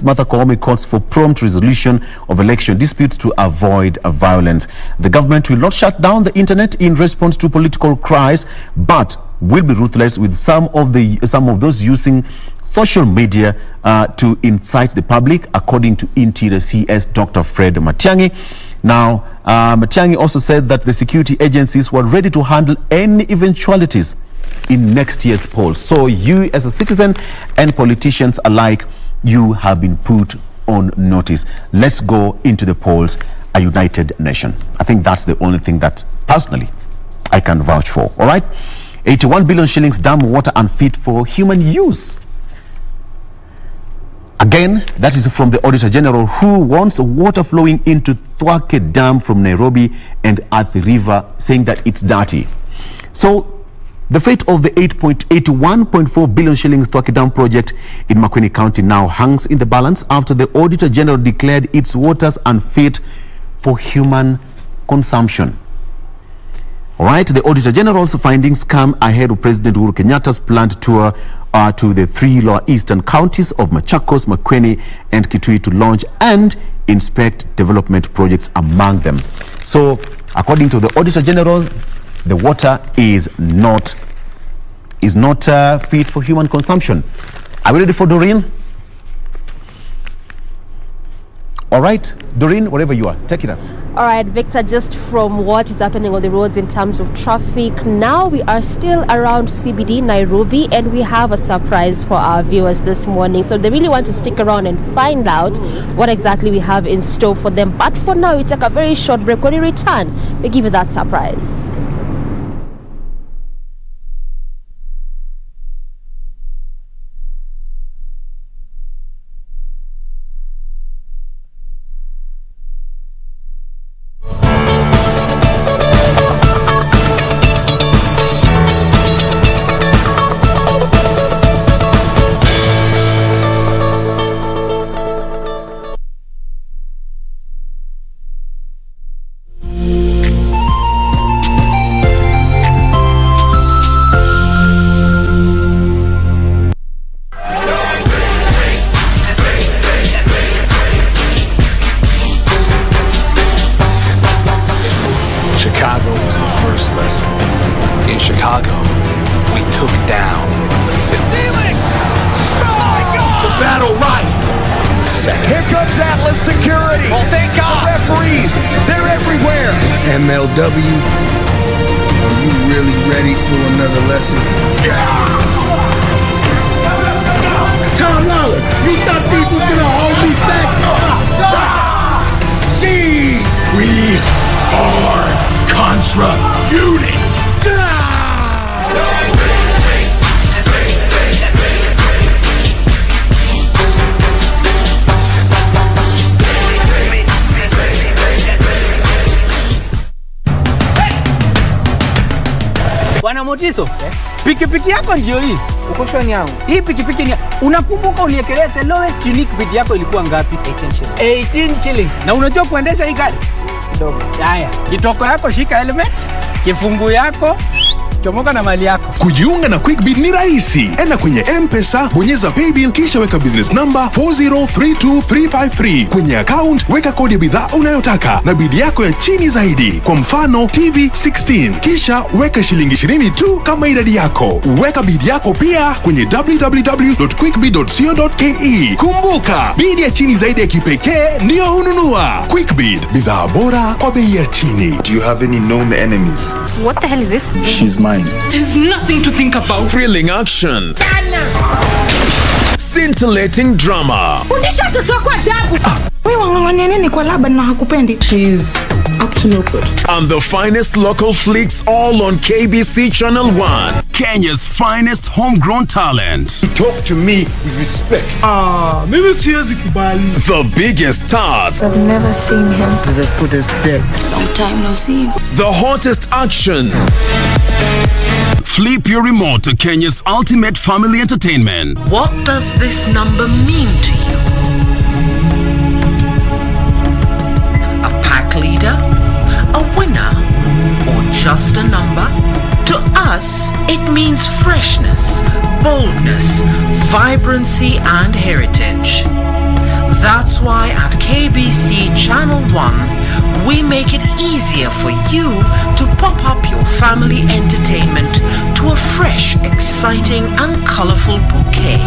Martha Koome calls for prompt resolution of election disputes to avoid violence. The government will not shut down the internet in response to political cries, but will be ruthless with some of those using social media to incite the public, according to Interior CS Dr. Fred Matiang'i. Now, Matiang'i also said that the security agencies were ready to handle any eventualities in next year's polls. So you, as a citizen and politicians alike, you have been put on notice. Let's go into the polls, a united nation. I think that's the only thing that personally I can vouch for. All right, 81 billion shillings dam water unfit for human use. Again, that is from the Auditor General, who wants water flowing into Thwake Dam from Nairobi and Athi River, saying that it's dirty. So the fate of the 81.4 billion shillings Thwake Dam project in Makueni County now hangs in the balance after the Auditor General declared its waters unfit for human consumption. All right, the Auditor General's findings come ahead of President Uhuru Kenyatta's planned tour to the three lower eastern counties of Machakos, Makueni, and Kitui to launch and inspect development projects among them. So, according to the Auditor General, the water is not fit for human consumption. Are we ready for Doreen? All right, Doreen, wherever you are, take it up. All right, Victor, just from what is happening on the roads in terms of traffic, now we are still around CBD, Nairobi, and we have a surprise for our viewers this morning. So they really want to stick around and find out what exactly we have in store for them. But for now, we take a very short break. When we return, we give you that surprise. Chicago was the first lesson. In Chicago, we took down the film. The battle riot is the second. Here comes Atlas Security. Oh, thank God. The referees, they're everywhere. MLW, are you really ready for another lesson? Yeah! Tom Lawler, you thought these was gonna hold me back? See, We are Contra Unit. Bwana Motiso, pikipiki yako ndio hii. Uko shwani yangu. Hii pikipiki ni, unakumbuka uniekelea the lowest unique bid yako ilikuwa ngapi? 18 shillings. 18 shillings. Na unajua kuendesha hii gari? Kidogo. Haya, kitoko yako shika helmet, kifungu yako, chomoka na mali yako. Kujiunga na QuickBid ni rahisi. Enda kwenye M-Pesa, bonyeza paybill kisha weka business number 4032353. Kwenye account weka kodi ya bidhaa unayotaka na bid yako ya chini zaidi. Kwa mfano TV 16. Kisha weka shilingi 20 tu kama idadi yako. Weka bid yako pia kwenye www.quickbid.co.ke. Kumbuka, bid ya chini zaidi ya kipekee ndio hununua. QuickBid, bidhaa bora kwa bei ya chini. Do you have any known enemies? What the hell is this? She's mine. There's nothing to think about. Thrilling action. Scintillating drama. Fundisha mtoto wako adabu. Wewe wangangania nini kwa laba na hakupendi? She's up to no good. And the finest local flicks all on KBC Channel 1. Kenya's finest homegrown talent. talk to me with respect. Mimi siwezi kubali. The biggest stars. I've never seen him. It's as good as dead. Long time no see. The hottest action. Flip your remote to Kenya's ultimate family entertainment. What does this number mean to you? A pack leader? A winner? Or just a number? To us, it means freshness, boldness, vibrancy, and heritage. why at KBC Channel 1, we make it easier for you to pop up your family entertainment to a fresh, exciting and colorful bouquet.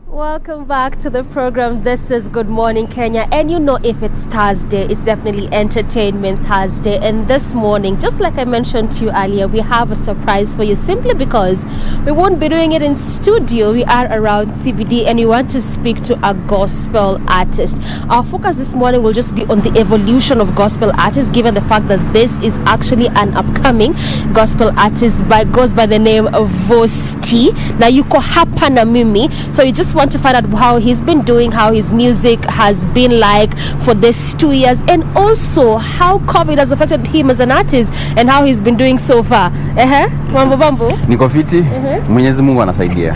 Welcome back to the program. This is Good Morning Kenya, and you know, if it's Thursday, it's definitely Entertainment Thursday. And this morning, just like I mentioned to you earlier, we have a surprise for you, simply because we won't be doing it in studio. We are around CBD and we want to speak to a gospel artist. Our focus this morning will just be on the evolution of gospel artists, given the fact that this is actually an upcoming gospel artist goes by the name of Vosti. Now yuko hapa na mimi, so you just want to find out how he's been doing, how his music has been like for this 2 years, and also how COVID has affected him as an artist and how he's been doing so far. Mambo bambo. Niko fiti. Mwenyezi Mungu anasaidia.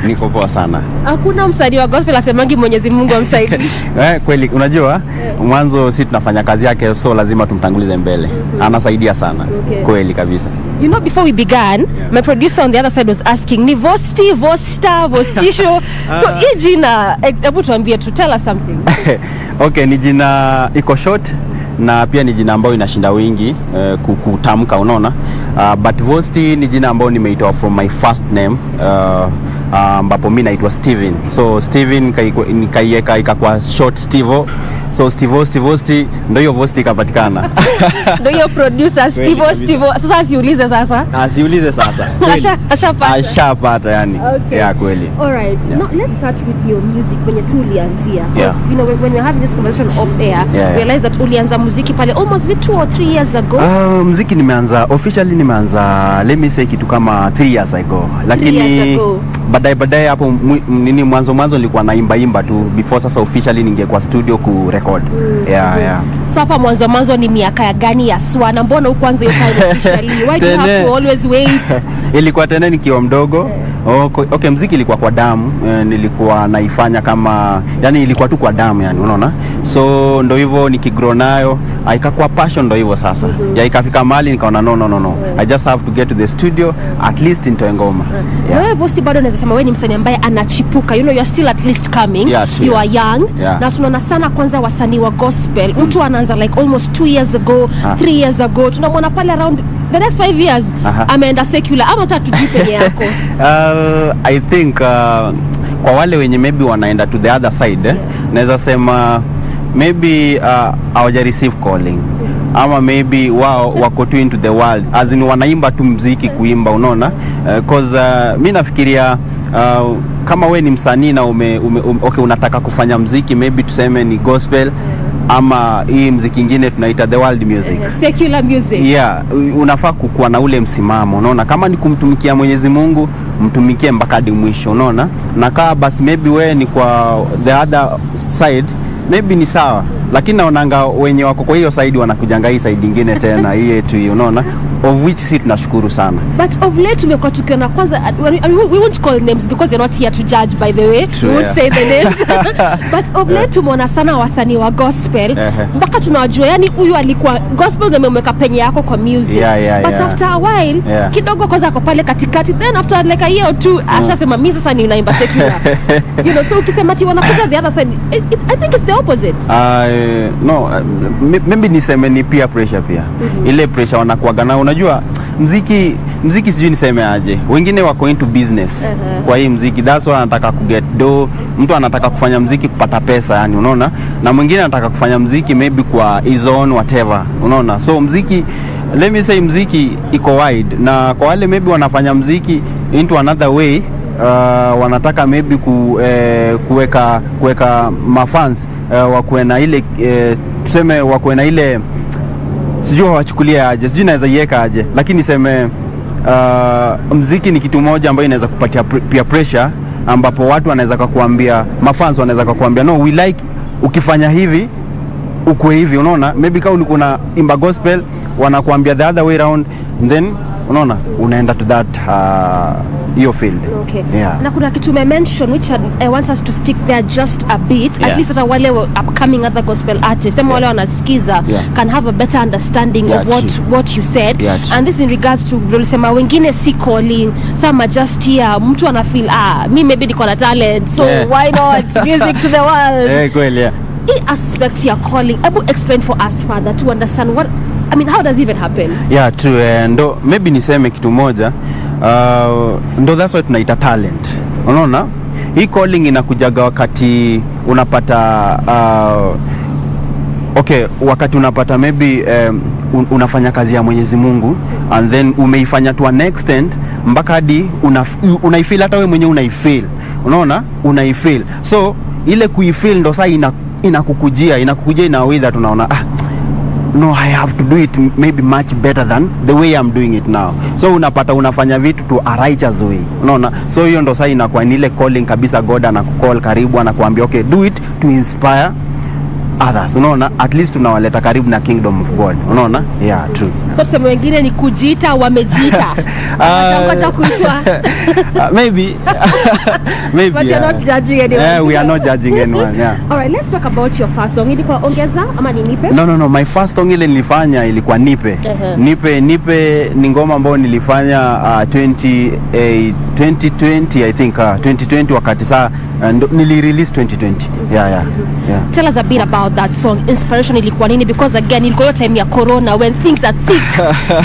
Niko poa sana. Hakuna msanii wa gospel asemangi Mwenyezi Mungu amsaidie. Kweli unajua mwanzo sisi tunafanya kazi yake, so lazima tumtangulize mbele. Anasaidia sana. Kweli kabisa. You know, before we began, my producer on the other side was asking, ni Vosti, Vosta, Vostisho. So hii jina, hebu tuambie, to tell us something. Okay, ni jina iko short na pia ni jina ambayo inashinda wingi kutamka, unaona. But Vosti ni jina ambayo nimeitoa from my first name, ambapo mimi naitwa Steven. So Steven nikaiweka ikakuwa short Stevo. So Stevosti ndio hiyo Vosti ikapatikana. Ndio hiyo producer Stevo. Sasa asiulize sasa. Asiulize sasa. Ashapata yani. Okay. Yeah, kweli. All right. Yeah. Now let's start with your music when you tulianzia. Because you know, when we're having this conversation off air, realize that ulianza muziki pale almost 2 or 3 years ago. Muziki nimeanza officially, let me say kitu kama 3 years ago. Lakini baadaye hapo nini mwanzo nilikuwa naimba tu before sasa officially ningekuwa studio ku record. Yeah. So hapa mwanzo ni miaka gani ya Swana? Mbona ukuanza hiyo time officially? Why do you have to always wait? Ilikuwa tena nikiwa mdogo. Okay, muziki ilikuwa kwa damu. Nilikuwa naifanya kama yani ilikuwa tu kwa damu yani, unaona. So ndio hivyo nikigrow nayo ikakuwa passion, ndio hivyo sasa. Ya ikafika mahali nikaona no. I just have to get to the studio at least into ngoma. Wewe Vosti bado unaweza sema wewe ni msanii ambaye anachipuka. You know, you're still at least coming. You are young. Na tunaona sana kwanza wasanii wa gospel. Mtu anaanza like almost 2 years ago, 3 years ago. Tunamwona pale around the next 5 years ameenda secular. Ama utatujui penye yako? I think kwa wale wenye maybe wanaenda to the other side, naweza sema maybe hawaja receive calling, ama maybe wao wako too into the world, as in wanaimba tu muziki kuimba, unaona. Cause mimi nafikiria kama we ni msanii na okay, unataka kufanya muziki, maybe tuseme ni gospel ama hii muziki nyingine tunaita the world music, secular music. Yeah, unafaa kukuwa na ule msimamo, unaona. Kama ni kumtumikia Mwenyezi Mungu, mtumikie mpaka hadi mwisho, unaona. Na kama basi maybe we ni kwa the other side, maybe ni sawa, lakini naonanga wenye wako kwa hiyo side wanakujanga hii side nyingine tena hii yetu, unaona, of which si tunashukuru sana. But of late tumekuwa tukiona kwanza, we won't call names because you're not here to judge, by the way. We won't say the names. But of late tumeona sana wasanii wa gospel mpaka tunawajua, yani huyu alikuwa gospel na umemweka penye yako kwa music. But after a while kidogo kwanza ako pale katikati, then after like a year or two ashasema mimi sasa ninaimba secular. You know, so ukisema ati wanakuja the other side, I think it's the opposite. No, maybe niseme ni peer pressure pia. Ile pressure wanakuaga na, unajua muziki sijui niseme aje, wengine wako into business kwa hii muziki, that's why anataka ku get dough. Mtu anataka kufanya muziki kupata pesa yani, unaona, na mwingine anataka kufanya muziki maybe kwa his own whatever, unaona. So muziki, let me say, muziki iko wide, na kwa wale maybe wanafanya muziki into another way, wanataka maybe kuweka mafans wakuwe na ile tuseme wakuwe na ile, sijui wachukulia aje, sijui naweza iweka aje, lakini niseme muziki ni kitu moja ambayo inaweza kupatia peer pressure ambapo watu wanaweza kukuambia, mafans wanaweza kukuambia no we like ukifanya hivi ukwe hivi, unaona, maybe kama ulikuwa na imba gospel wanakuambia the other way around, then unaona unaenda to that hiyo field. Okay. Yeah. Na kuna kitu mention which I want us to stick there just a bit, at least at wale upcoming other gospel artists, them wale wanasikiza can have a better understanding of what you said. And this in regards to ulisema wengine si calling, some just here mtu ana feel me maybe niko na talent, so why not music to the world. Kweli. In aspect ya calling, able explain for us further to understand what I mean, how does it even happen? Yeah, true. Ndo maybe niseme kitu moja, ndo that's why tunaita talent. Unaona? Hii calling inakujaga wakati unapata wakati unapata maybe unafanya kazi ya Mwenyezi Mungu and then umeifanya to an extent mpaka hadi unaifeel, hata wewe mwenyewe unaifeel. Unaona? Unaifeel. So ile kuifeel ndo saa inakukujia in a way that unaona no, I have to do it maybe much better than the way I'm doing it now. So unapata unafanya vitu to a righteous way. Unaona? So hiyo ndo sasa inakuwa ni ile calling kabisa. God anakucall karibu, anakuambia okay, do it to inspire others. Unaona? At least tunawaleta karibu na kingdom of God. Unaona? Yeah, true. So sema wengine ni kujiita wamejiita. Wacha kuitwa. Maybe. But you're not judging anyone. We are not judging anyone. Yeah. All right, let's talk about your first song. Ilikuwa ongeza ama ni nipe? No, my first song ile nilifanya ilikuwa nipe. Nipe ni ngoma ambayo nilifanya 2020 I think 2020 wakati saa nili-release 2020. Yeah. Tell us a bit about that song. Inspiration ilikuwa nini? Because again, ilikuwa time ya corona when things are thick,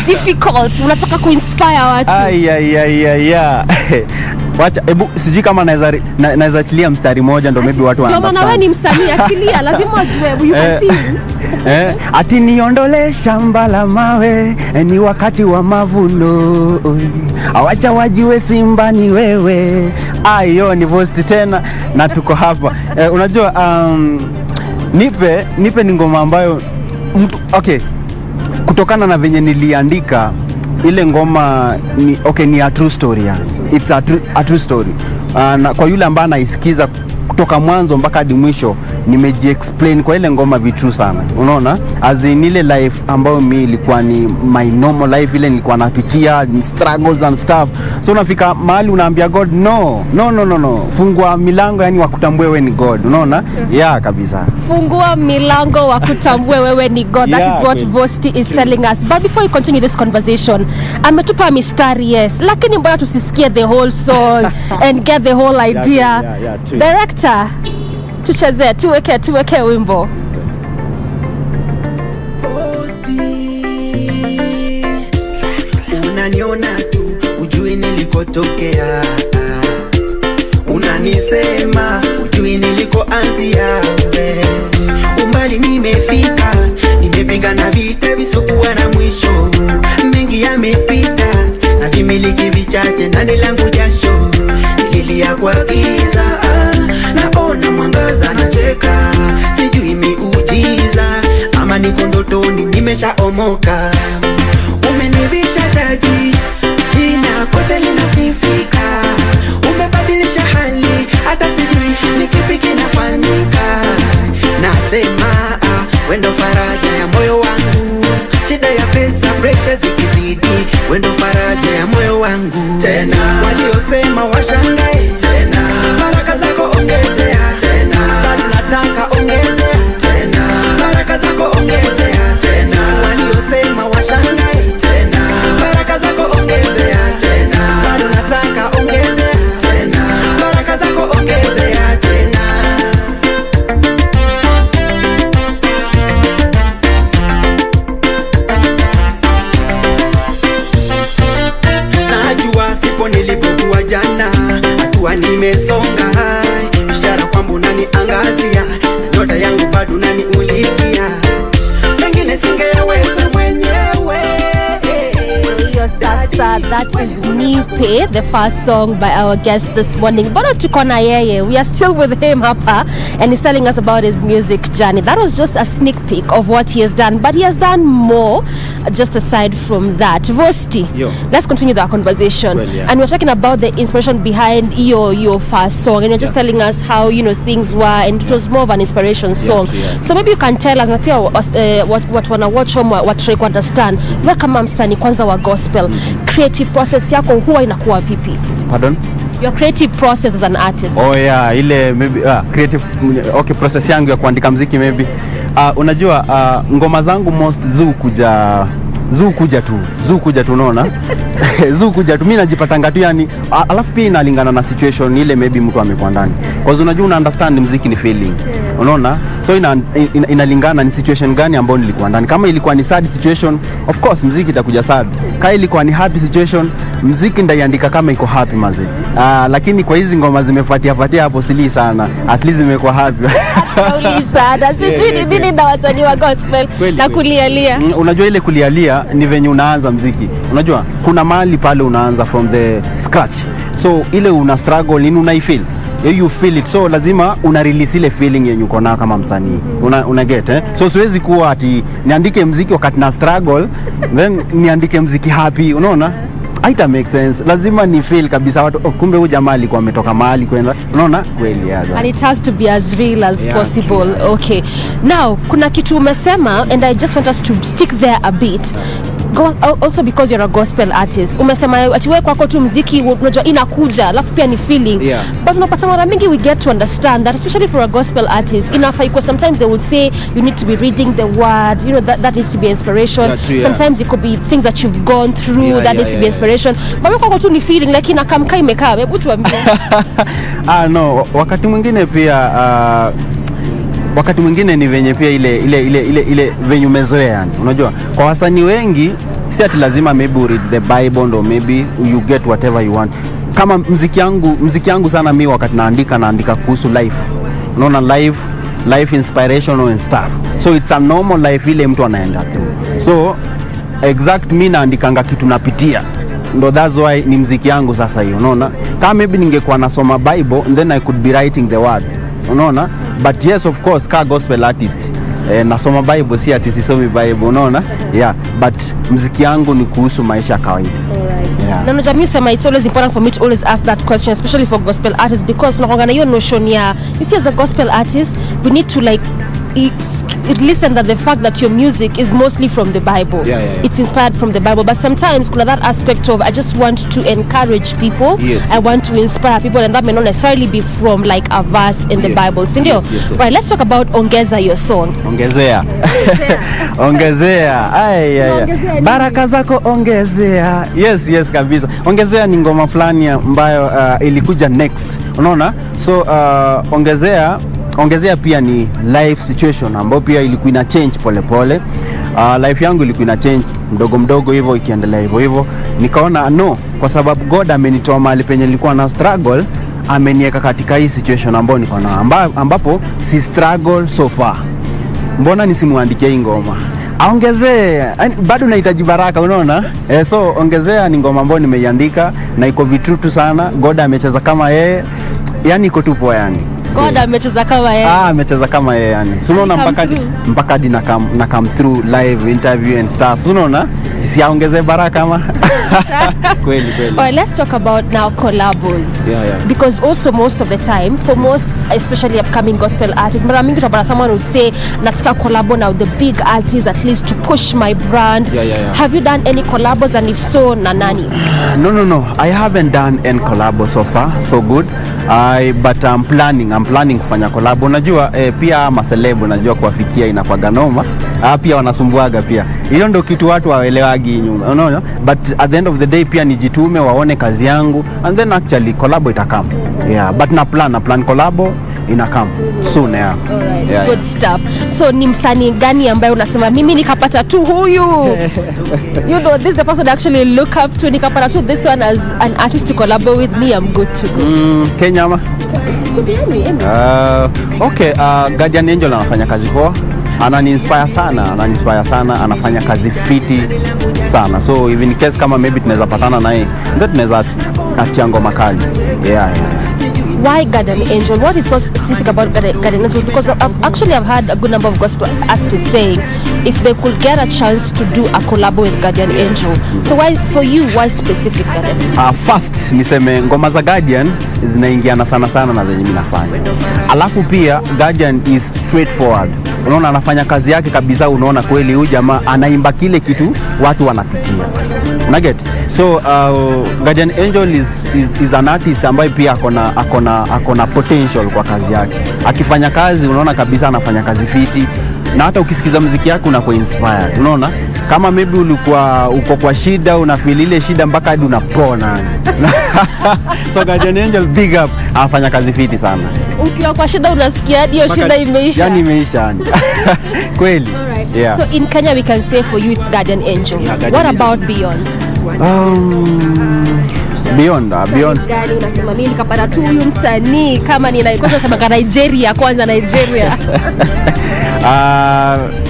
difficult. Unataka kuinspire watu. Yeah. Wacha, sijui kama naweza achilia mstari moja ndo maybe watu wanaelewa. Ndio maana wewe ni msanii, achilia, lazima wajue you can sing. Ati niondole shamba la mawe, ni wakati wa mavuno. Awacha wajue Simba ni wewe. Hiyo ni voice tena na tuko hapa. Unajua nipe ni ngoma ambayo kutokana na venye niliandika ile ngoma ni a true story. It's a true story. Na kwa yule ambaye anaisikiza kutoka mwanzo mpaka hadi mwisho, nimeji-explain kwa ile ngoma vitu sana. Unaona? As in ile life ambayo mimi ilikuwa ni my normal life, ile nilikuwa napitia struggles and stuff. So unafika mahali unaambia God no. Fungua milango, yani wakutambue wewe ni God. Unaona? Yeah, kabisa. Fungua milango wakutambue wewe ni God. That is what Vosti is telling us. But before we continue this conversation, ametupa mistari, yes. Lakini mbona tusisikie the whole song and get the whole idea? Director, tucheze, tuweke wimbo. Unaniona tu, ujui nilikotokea. Unanisema, ujui nilikoanzia. Umbali nimefika, nimepigana vita visokuwa na mwisho. Mengi yamepita, na vimiliki vichache ndani langu jasho. Nililia kwa giza, naona mwangaza nacheka. Sijui miujiza, ama niko ndotoni nimeshaomoka. Umenivisha taji, jina kote linasifika. Umebadilisha hali, hata sijui ni kipi kinafanyika. Nasema wendo faraja ya moyo wangu. Shida ya pesa, pressure zikizidi, wendo faraja ya moyo wangu. Tena waliosema washangae, tena baraka zako ongezea, tena bado nataka ongezea, tena baraka zako ongezea, tena waliosema washangae, tena baraka zako ongezea, tena bado nataka ongezea, tena baraka zako ongezea, tena. Najua sipo nilipokuwa jana, hatua nimesonga hai. Ishara kwamba unaniangazia, na nyota yangu bado unanimulikia. Pengine singeweza mwenyewe. Hiyo sasa That is Nipe, the first song by our guest this morning. Bado tuko na yeye. We are still with him hapa, and he's telling us about his music journey. That was just a sneak peek of what he has done, but he has done more just aside from that. Vosti, let's continue the conversation. Well, yeah. And we're talking about the inspiration behind your first song, and you're just telling us how things were, and it was more of an inspiration song. So maybe you can tell us what wanna watch home, what try to understand. Wewe kama msanii kwanza wa gospel, creative process yako huwa inakuwa vipi? Pardon? Your creative process as an artist. Oh yeah, ile maybe creative process yangu ya kuandika muziki maybe. Unajua ngoma zangu most zuu kuja tu unaona. Zuu kuja tu, mimi najipatanga tu yani, alafu pia inalingana na situation ile maybe mtu amekuwa ndani. Because unajua una understand muziki ni feeling. Unaona? So inalingana ni situation gani ambayo nilikuwa ndani. Kama ilikuwa ni sad situation, of course muziki itakuja sad. Kama ilikuwa ni happy situation, muziki ndaiandika kama iko happy maze. Lakini kwa hizi ngoma zimefuatia hapo sili sana. At least zimekuwa happy. Kauli sana. Sijui nini na wasanii wa gospel na kulialia. Unajua ile kulialia ni venye unaanza muziki. Unajua kuna mahali pale unaanza from the scratch. So ile una struggle, una feel. You feel it, so lazima una release ile feeling yenye uko nayo kama msanii. Una get So siwezi kuwa ati niandike muziki wakati na struggle then niandike muziki happy, unaona? Haita make sense. Lazima ni feel kabisa watu kumbe huyu jamaa alikuwa ametoka mahali kwenda. Unaona? Kweli yaza. And it has to be as real as possible. Okay. Now, kuna kitu umesema, and I just want us to stick there a bit. Also because you're a gospel artist. Umesema ati wewe kwako tu muziki unajua inakuja, alafu pia ni feeling. But unapata mara mingi we get to understand that especially for a gospel artist, because sometimes they will say you need to be reading the word, that needs to be inspiration. Sometimes it could be things that you've gone through that needs to be inspiration. But wewe kwako tu ni feeling, like inakamka imekaa. Hebu tuambie. No, wakati mwingine pia wakati mwingine ni venye pia ile venye umezoea yani. Unajua kwa wasanii wengi si ati lazima maybe read the Bible or maybe you get whatever you want. Kama muziki yangu sana mimi wakati naandika kuhusu life. Unaona life inspiration and stuff. So it's a normal life ile mtu anaenda tu. So exact mimi naandikanga kitu napitia. Ndo that's why ni muziki yangu sasa hiyo. Unaona? Kama maybe ningekuwa nasoma Bible and then I could be writing the word. Unaona? But yes, of course, ka gospel artist nasoma Bible, si ati sisomi Bible, unaona? Yeah, but muziki yangu ni kuhusu maisha kawaida. Yeah. No, Jamii sema it's always important for me to always ask that question, especially for gospel artists, because tunakuwa na hiyo notion ya, you see, as a gospel artist, we need to listen that the fact that your music is mostly from the Bible. It's inspired from the Bible, but sometimes kuna that aspect of I just want to encourage people. I want to inspire people, and that may not necessarily be from like a verse in the Bible. Sindio? Right, let's talk about Ongeza, your song. Ongezea. Ongezea. Ay. Baraka zako ongezea. Yes kabisa. Ongezea ni ngoma fulani ambayo ilikuja next. Unaona? So Ongezea pia ni life situation ambayo pia ilikuwa ina change pole. Life yangu ilikuwa ina change mdogo hivyo ikiendelea hivyo. Nikaona kwa sababu God amenitoa mahali penye nilikuwa na struggle, ameniweka katika hii situation ambayo niko na ambapo si struggle so far. Mbona nisimuandikie hii ngoma? Ongezea. Bado nahitaji baraka, unaona? So Ongezea ni ngoma ambayo nimeiandika na iko vitrutu sana. God amecheza kama yeye. Yani iko tu poa yani. God amecheza kama yeye. Amecheza kama yeye yani. So unaona mpaka hadi na come through live interview and stuff. So unaona? Siaongeze baraka kama. Kweli. Alright, let's talk about now collabos. Because also most of the time, for most especially upcoming gospel artists, mara mingi utapata someone would say nataka collabo now the big artists at least to push my brand. Have you done any collabos, and if so, na nani? No. I haven't done any collabo so far. So good. But I'm planning kufanya collab. Unajua pia maselebu najua kuwafikia inakuwa noma. Pia wanasumbuaga pia. Hiyo ndio kitu watu waelewagi nyuma. Unaona? But at the end of the day pia nijitume waone kazi yangu, and then actually collab itakam. But na plan collab inakam soon. Good stuff. So ni msanii gani ambaye unasema mimi nikapata tu huyu? This is the person I actually look up to, nikapata tu this one as an artist to collabo with me, I'm good to go. Kenya ama? Okay, Guardian Angel anafanya kazi poa. anani-inspire sana, anafanya kazi fiti sana. So even in case kama maybe tunaweza patana naye, ndio tunaweza achia ngoma kali. Yeah. Why Guardian Angel? What is so specific about Guardian Angel? Because I've heard a good number of gospel artists saying if they could get a chance to do a collab with Guardian Angel. So why, for you, why specific Guardian? First niseme ngoma za Guardian zinaingiana sana na zenye mimi nafanya. Alafu pia Guardian is straightforward. Unaona anafanya kazi yake kabisa, unaona kweli huyu jamaa anaimba kile kitu watu wanapitia. Nugget. So Guardian Angel is an artist ambaye pia akona potential kwa kazi yake. Akifanya kazi unaona kabisa anafanya kazi fiti, na hata ukisikiza muziki yake unakuwa inspired. Unaona kama maybe ulikuwa uko kwa shida, unafeel ile shida mpaka hadi unapona. So Guardian Angel big up, anafanya kazi fiti sana. Ukiwa kwa shida unasikia hiyo shida imeisha. Yani imeisha yani. Kweli. Yeah. So in Kenya we can say for you it's Guardian Angel. Yeah, Guardian Angel. About beyond? Beyond. Gani unasema mimi nikapata tu huyu msanii kama ninaikosa sababu Nigeria kwanza Nigeria.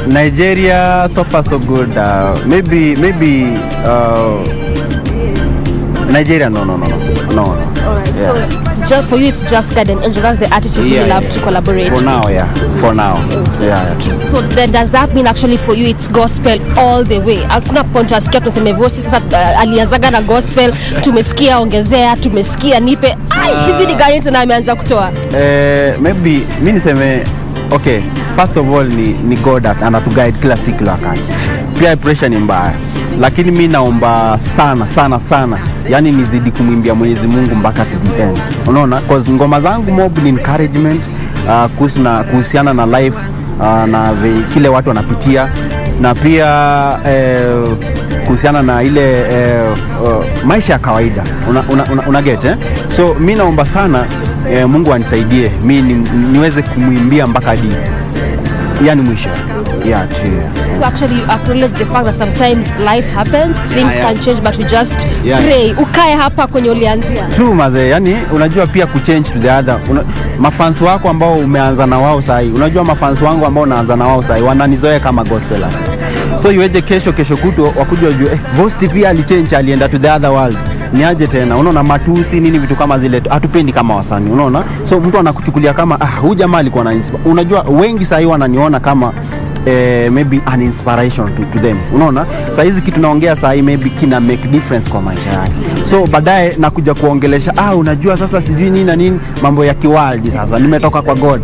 Nigeria so far so good. Maybe Nigeria no. Alright. Yeah. So just for you it's just Guardian Angel. That's the artist you really love to collaborate. For now, yeah. For now. Yeah. So then does that mean actually for you it's gospel all the way? Hakuna point asikia tuseme voice sasa alianzaga na gospel, tumesikia ongezea, tumesikia nipe. Hizi ni gani tena ameanza kutoa? Maybe mimi niseme okay, first of all ni God anatuguide kila siku wakati. Pia pressure ni mbaya. Lakini mimi naomba sana yani nizidi kumwimbia Mwenyezi Mungu mpaka to the end. Unaona cause ngoma zangu mob ni encouragement kuhusiana na life na kile watu wanapitia, na pia kuhusiana na ile maisha ya kawaida. Una get So mimi naomba sana Mungu anisaidie mimi niweze kumwimbia mpaka hadi yani mwisho. Yeah, true. So actually you acknowledge the fact that sometimes life happens, things can change, but we just pray. Ukae hapa kwenye ulianzia. True maze, yani unajua pia kuchange to the other. Mafans wako ambao umeanza na wao sahi, unajua mafans wangu ambao naanza na wao sahi wananizoea kama gospel artist. So iweje kesho kutu wakuja wajue Vosti pia alichange, alienda to the other world. Ni aje tena, unaona matusi nini vitu kama zile hatupendi kama wasanii, unaona. So mtu anakuchukulia kama huyu jamaa alikuwa na inspire. Unajua wengi sahi wananiona kama maybe an inspiration to them, unaona. Sasa hizi kitu naongea sasa maybe kina make difference kwa maisha yake. So baadaye nakuja kuongelesha unajua sasa sijui nini na nini mambo ya kiwaldi, sasa nimetoka kwa God.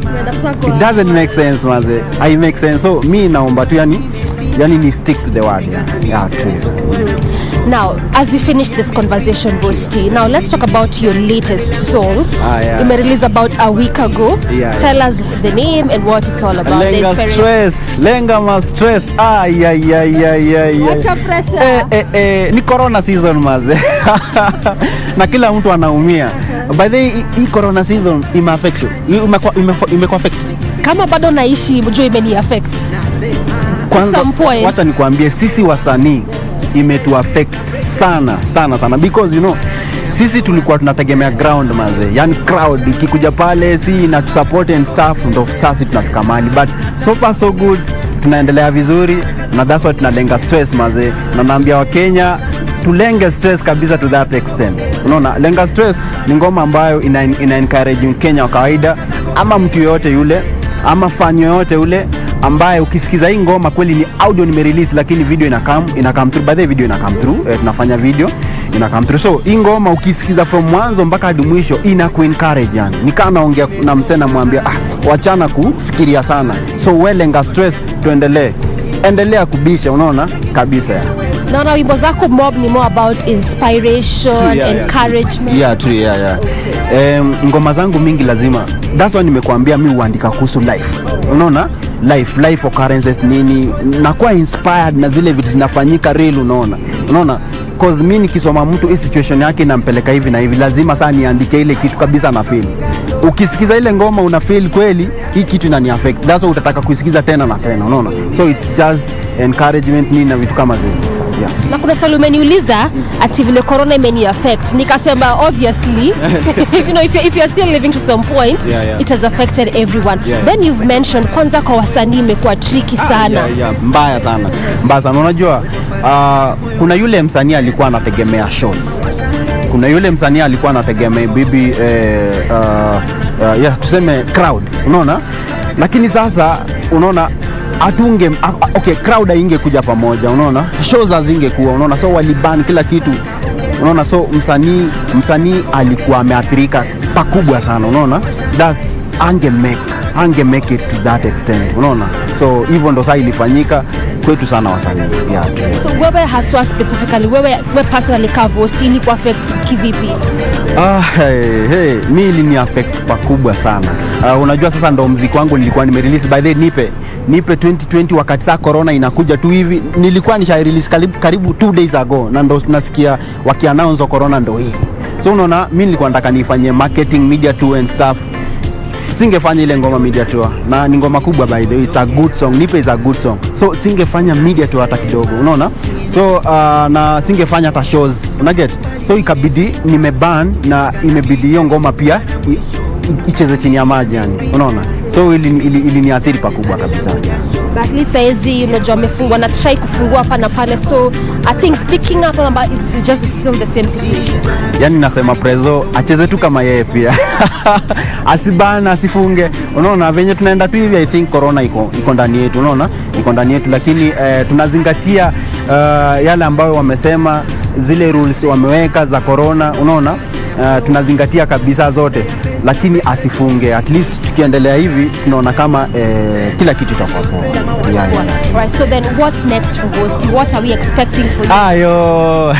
It doesn't make sense maze. I make sense. So mimi naomba tu yani ni stick to the word. Yeah, true. Now, as we finish this conversation, Vosti, now let's talk about your latest song. Yeah. You released about a week ago. Yeah. Tell us the name and what it's all about. Lenga stress. Wacha pressure. Ni corona season maze. Na kila mtu anaumia. By the way, hii corona season imeaffect. Imekuaffect. Kama bado naishi, mjue imeni affect. Kwanza wacha nikwambie sisi wasanii imetu affect sana because you know sisi tulikuwa tunategemea ground maze, yani crowd ikikuja pale si na to support and stuff, ndo sasa tunafika mahali, but so far so good, tunaendelea vizuri, na that's why tunalenga stress maze, na naambia wa Kenya tulenge stress kabisa to that extent. Unaona, lenga stress ni ngoma ambayo ina encourage Kenya wa kawaida ama mtu yoyote yule ama fan yoyote yule ambaye ukisikiza hii ngoma kweli ni audio nime-release, lakini video ina come through. By the way, video ina come through, tunafanya video ina come through. So hii ngoma ukisikiza from mwanzo mpaka hadi mwisho ina ku-encourage yani. Nikaa naongea na msena mwambia wachana kufikiria sana. So welenga stress, endelea kubisha, unaona kabisa yani. Naona wimbo zako mob ni more about inspiration, encouragement. Yeah, true, yeah. Okay. Ngoma zangu mingi lazima. That's why nimekuambia mimi huandika kuhusu life. Unaona? Life occurrences nini, nakuwa inspired na zile vitu zinafanyika real, unaona cause mimi nikisoma mtu hii situation yake inampeleka hivi na hivi, lazima sana niandike ile kitu kabisa na feel. Ukisikiza ile ngoma una feel kweli hii kitu inani affect, that's why utataka kuisikiza tena na tena, unaona. So it's just encouragement nini na vitu kama zile. yeah. Na kuna swali umeniuliza ati vile corona imeni affect, nikasema obviously you know if you're still living to some point, it has affected everyone. Then you've mentioned kwanza kwa wasanii imekuwa tricky sana. Mbaya sana unajua kuna yule msanii alikuwa anategemea shows, kuna yule msanii alikuwa anategemea bibi tuseme crowd, unaona, lakini sasa unaona crowd haingekuja pamoja, unaona, shows hazingekuwa, unaona, so waliban kila kitu, unaona, so msanii alikuwa ameathirika pakubwa sana, unaona, ange make it to that extent, unaona, so hivyo ndo saa ilifanyika kwetu sana wasanii. So wewe haswa specifically wewe personally Kavost ili ku affect kivipi? Mimi ilini affect pakubwa sana. Unajua sasa ndo muziki wangu nilikuwa nimerelease by the nipe 2020 wakati saa corona inakuja tu hivi, nilikuwa nisha release karibu 2 days ago, na ndo nasikia wakiannounce corona ndo hii. So unaona mimi nilikuwa nataka nifanye marketing media tour and stuff, singefanya ile ngoma media tour, na ni ngoma kubwa by the way, it's a good song, Nipe is a good song, so singefanya media tour hata kidogo, unaona, so na singefanya hata shows, unaget, so ikabidi nimeban, na imebidi hiyo ngoma pia icheze chini ya maji, yani unaona, so iliniathiri pakubwa kabisa. But at least saizi unajua amefungwa na try kufungua hapa na pale, so I think speaking up about it's just still the same situation. Yani nasema Prezo acheze tu kama yeye pia asibana, asifunge, unaona venye tunaenda tu hivi. I think corona iko ndani yetu, unaona, iko ndani yetu, lakini tunazingatia yale ambayo wamesema, zile rules wameweka za corona, unaona, tunazingatia kabisa zote, lakini asifunge. At least tukiendelea hivi tunaona kama kila kitu itakuwa poa. Right, so then what's next for Ghost? What are we expecting for you?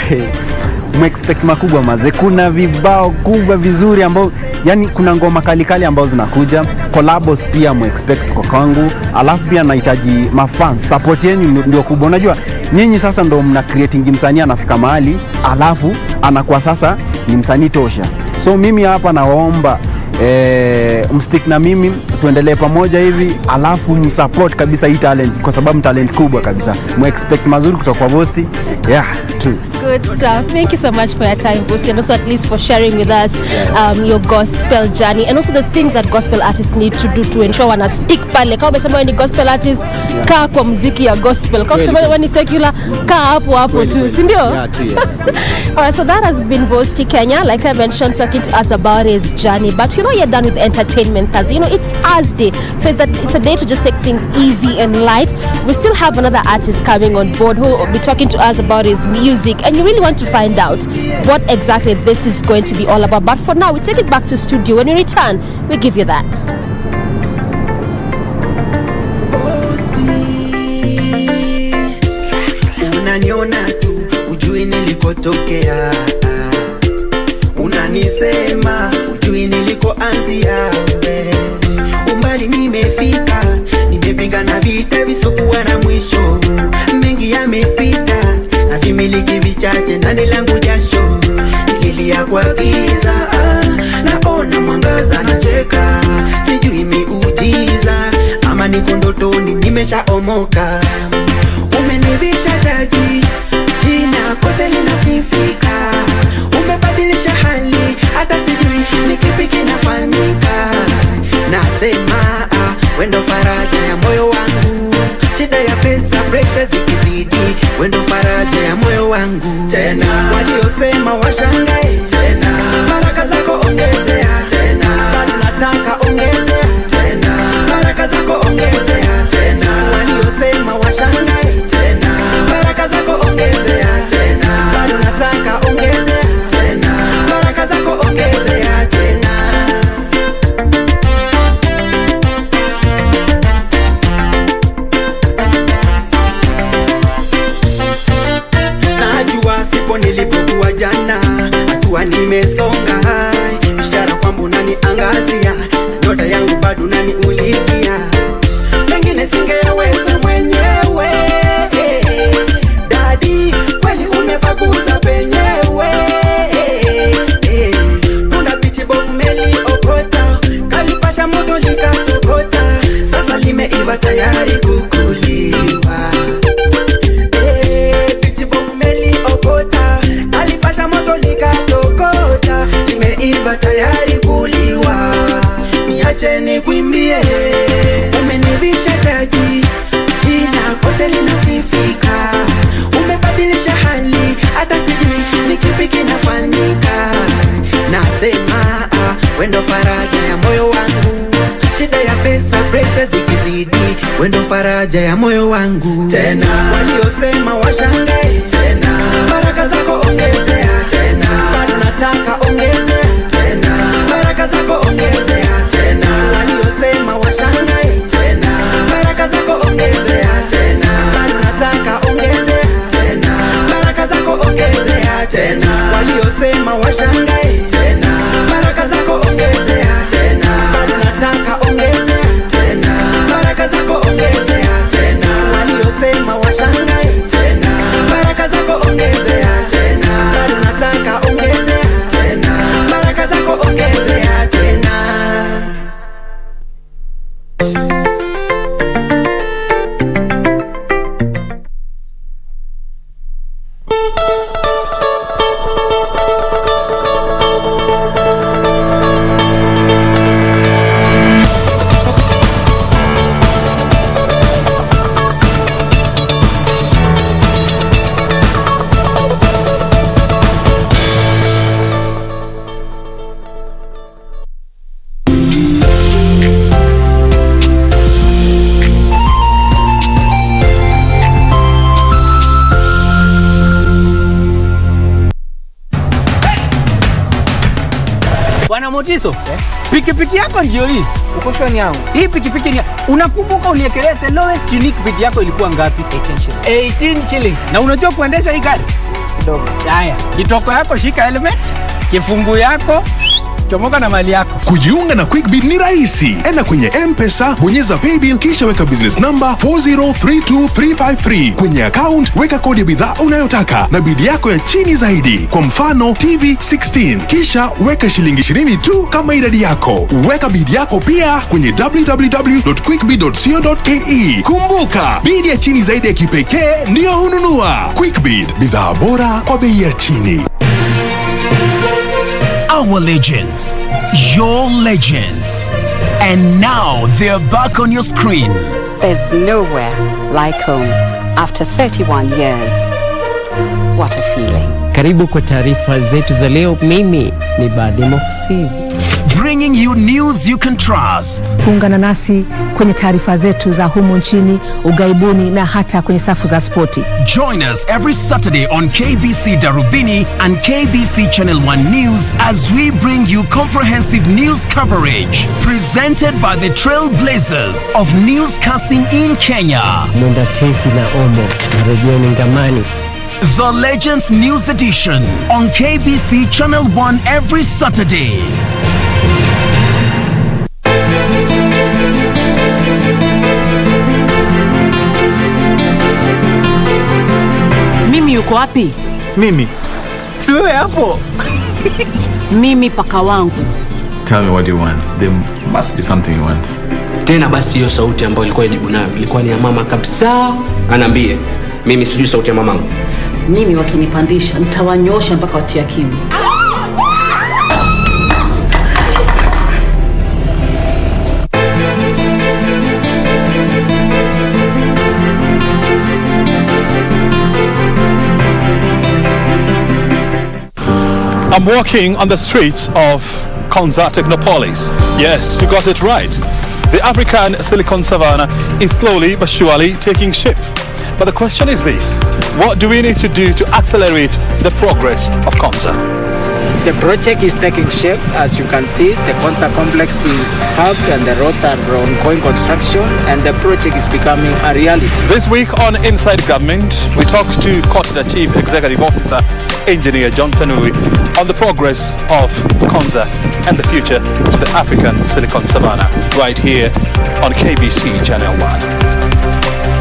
Expect makubwa maze, kuna vibao kubwa vizuri ambao, yani kuna ngoma kali ambazo zinakuja, collabos pia expect kwa kwangu, alafu pia nahitaji mafans, support yenu ndio kubwa. Unajua nyinyi sasa ndio mna creating msanii anafika mahali alafu anakuwa sasa ni msanii tosha, so mimi hapa naomba mstick na mimi tuendelee pamoja hivi, alafu msupport kabisa hii talent, kwa sababu talent kubwa kabisa, expect mazuri kutoka kwa Ghost. True. Good stuff. Thank you so much for your time, Ghost, and also at least for sharing with us your gospel journey, and also the things that gospel artists need to do to ensure wana stick pale. Kama umesema wewe ni gospel artist, kaa kwa muziki ya gospel. Kama umesema wewe ni secular, kaa hapo tu, si ndio? Alright, so that has been Ghost Kenya, like I mentioned, talking to us about his journey. But you know, you're done with entertainment Thursday. You know, it's Thursday, so it's a day to just take things easy and light. We still have another artist coming on board who will be talking to us about his music, and you really want to find out what exactly this is going to be all about. But for now, we take it back to studio. When we return, we give you that. Unaniona tu ujui nilikotokea, unanisema ujui nilikoanzia, umbali nimefika, nimepiga na vita visokuwa na mwisho, mengi yamepita na vimiliki vichache ndani langu jasho, nililia kwa giza, naona mwangaza, nacheka, sijui miujiza ama niko ndotoni nimeshaomoka. Umenivisha taji, jina kote linasifika, umebadilisha hali, hata sijui ni kipi kinafanyika. Nasema wendo faraja ya moyo wangu, shida ya pesa, pressure zikizidi, wendo faraja ya moyo wangu. Tena waliosema washangae, tena baraka zako ongezea, tena nataka ongezea, tena baraka zako ongezea, tena waliosema washangae, tena baraka zako ongezea, tena nataka ongezea, tena baraka zako ongezea, tena niache nikuimbie. Umenivisha taji, jina kote linasifika. Umebadilisha hali, hata sijui ni kipi kinafanyika. Nasema wendo faraja ya moyo wangu. Shida ya pesa, pressure zikizidi, wendo faraja ya moyo wangu. Tena waliosema washangae, tena baraka zako ongezea, tena bado nataka ongezea, tena baraka zako ongezea, tena waliosema washangae, tena baraka zako ongezea, tena bado nataka ongezea, tena baraka zako ongezea, tena waliosema washangae, tena baraka zako ongezea, tena bado nataka ongezea, tena baraka zako ongezea, tena waliosema washangae, tena baraka zako ongezea, tena bado nataka ongezea, tena baraka zako ongezea, tena. Bwana Motiso, pikipiki yako ndio hii. Uko ni yangu. Hii pikipiki ni, unakumbuka uniekelea the lowest unique bid yako ilikuwa ngapi? 18 shillings. Na unajua kuendesha hii gari? Kidogo. Haya, kitoko yako shika helmet, kifungu yako, chomoka na mali yako. Kujiunga na QuickBid ni rahisi. Enda kwenye M-Pesa, bonyeza paybill kisha weka business number 4032353. Kwenye account weka kodi ya bidhaa unayotaka na bid yako ya chini zaidi. Kwa mfano TV 16. Kisha weka shilingi 20 tu kama idadi yako. Weka bid yako pia kwenye www.quickbid.co.ke. Kumbuka, bid ya chini zaidi ya kipekee ndio hununua. QuickBid, bidhaa bora kwa bei ya chini. Our legends, your legends. And now they're back on your screen. There's nowhere like home after 31 years. What a feeling. Karibu kwa taarifa zetu za leo. Mimi ni Bademo Hussein. Bringing you news you can trust. Ungana nasi kwenye taarifa zetu za humu nchini, ugaibuni na hata kwenye safu za spoti. Join us every Saturday on KBC Darubini and KBC Channel 1 News as we bring you comprehensive news coverage presented by the trailblazers of newscasting in Kenya. Nunda Tesi na Omo, Rejeni Ngamani. The Legends News Edition on KBC Channel 1 every Saturday. Mimi yuko wapi? Mimi? Si wewe hapo? Mimi paka wangu. Tell me what you want. There must be something you want. Tena basi hiyo sauti ambayo ilikuwa yajibu nayo ilikuwa ni ya mama kabisa. Anaambie, mimi sijui sauti ya mamangu. Mimi wakinipandisha nitawanyosha mpaka watia kimu. I'm walking on the streets of Konza Technopolis. Yes, you got it right. The African Silicon Savannah is slowly but surely taking shape. But the question is this: what do we need to do to accelerate the progress of Konza? The project is taking shape. As you can see, the Konza complex is up and the roads are ongoing construction and the project is becoming a reality. This week on Inside Government, we talked to Kotida Chief Executive Officer, Engineer John Tanui, on the progress of Konza and the future of the African Silicon Savannah, right here on KBC Channel 1.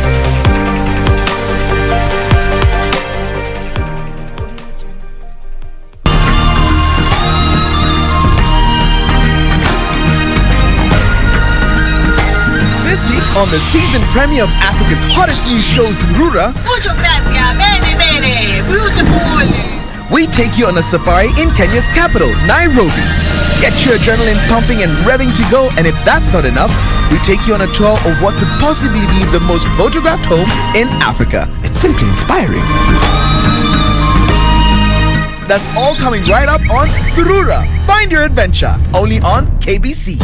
On the season premiere of Africa's hottest new show, Zurura, Mucho gracias, bene, bene, beautiful. we take you on a safari in Kenya's capital, Nairobi. Get your adrenaline pumping and revving to go, and if that's not enough, we take you on a tour of what could possibly be the most photographed home in Africa. It's simply inspiring. That's all coming right up on Zurura. Find your adventure, only on KBC.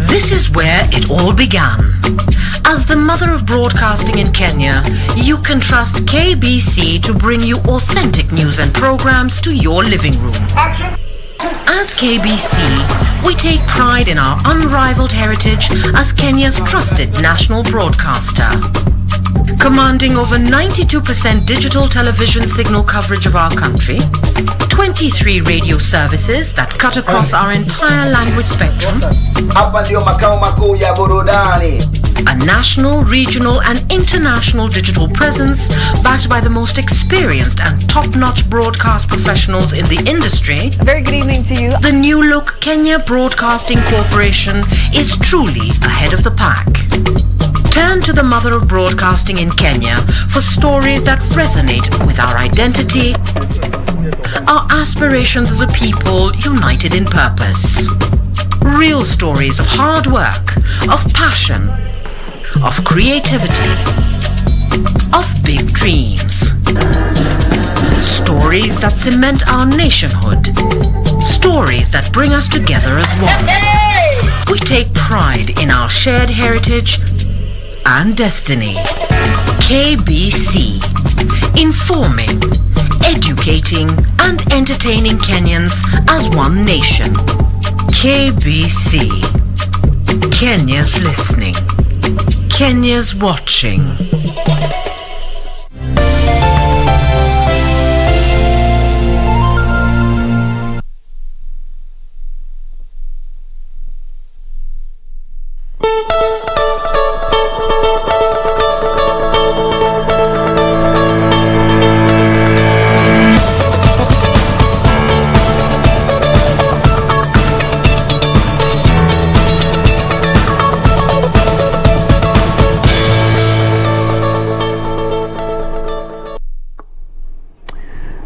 This is where it all began. As the mother of broadcasting in Kenya, you can trust KBC to bring you authentic news and programs to your living room. As KBC, we take pride in our unrivaled heritage as Kenya's trusted national broadcaster. Commanding over 92% digital television signal coverage of our country, 23 radio services that cut across our entire language spectrum, a national, regional and international digital presence backed by the most experienced and top-notch broadcast professionals in the industry. A very good evening to you. The new look Kenya Broadcasting Corporation is truly ahead of the pack. Turn to the mother of broadcasting in Kenya for stories that resonate with our identity, our aspirations as a people united in purpose. Real stories of hard work, of passion, of creativity, of big dreams. Stories that cement our nationhood. Stories that bring us together as one. We take pride in our shared heritage and destiny. KBC, informing, educating and entertaining Kenyans as one nation. KBC, Kenya's listening, Kenya's watching.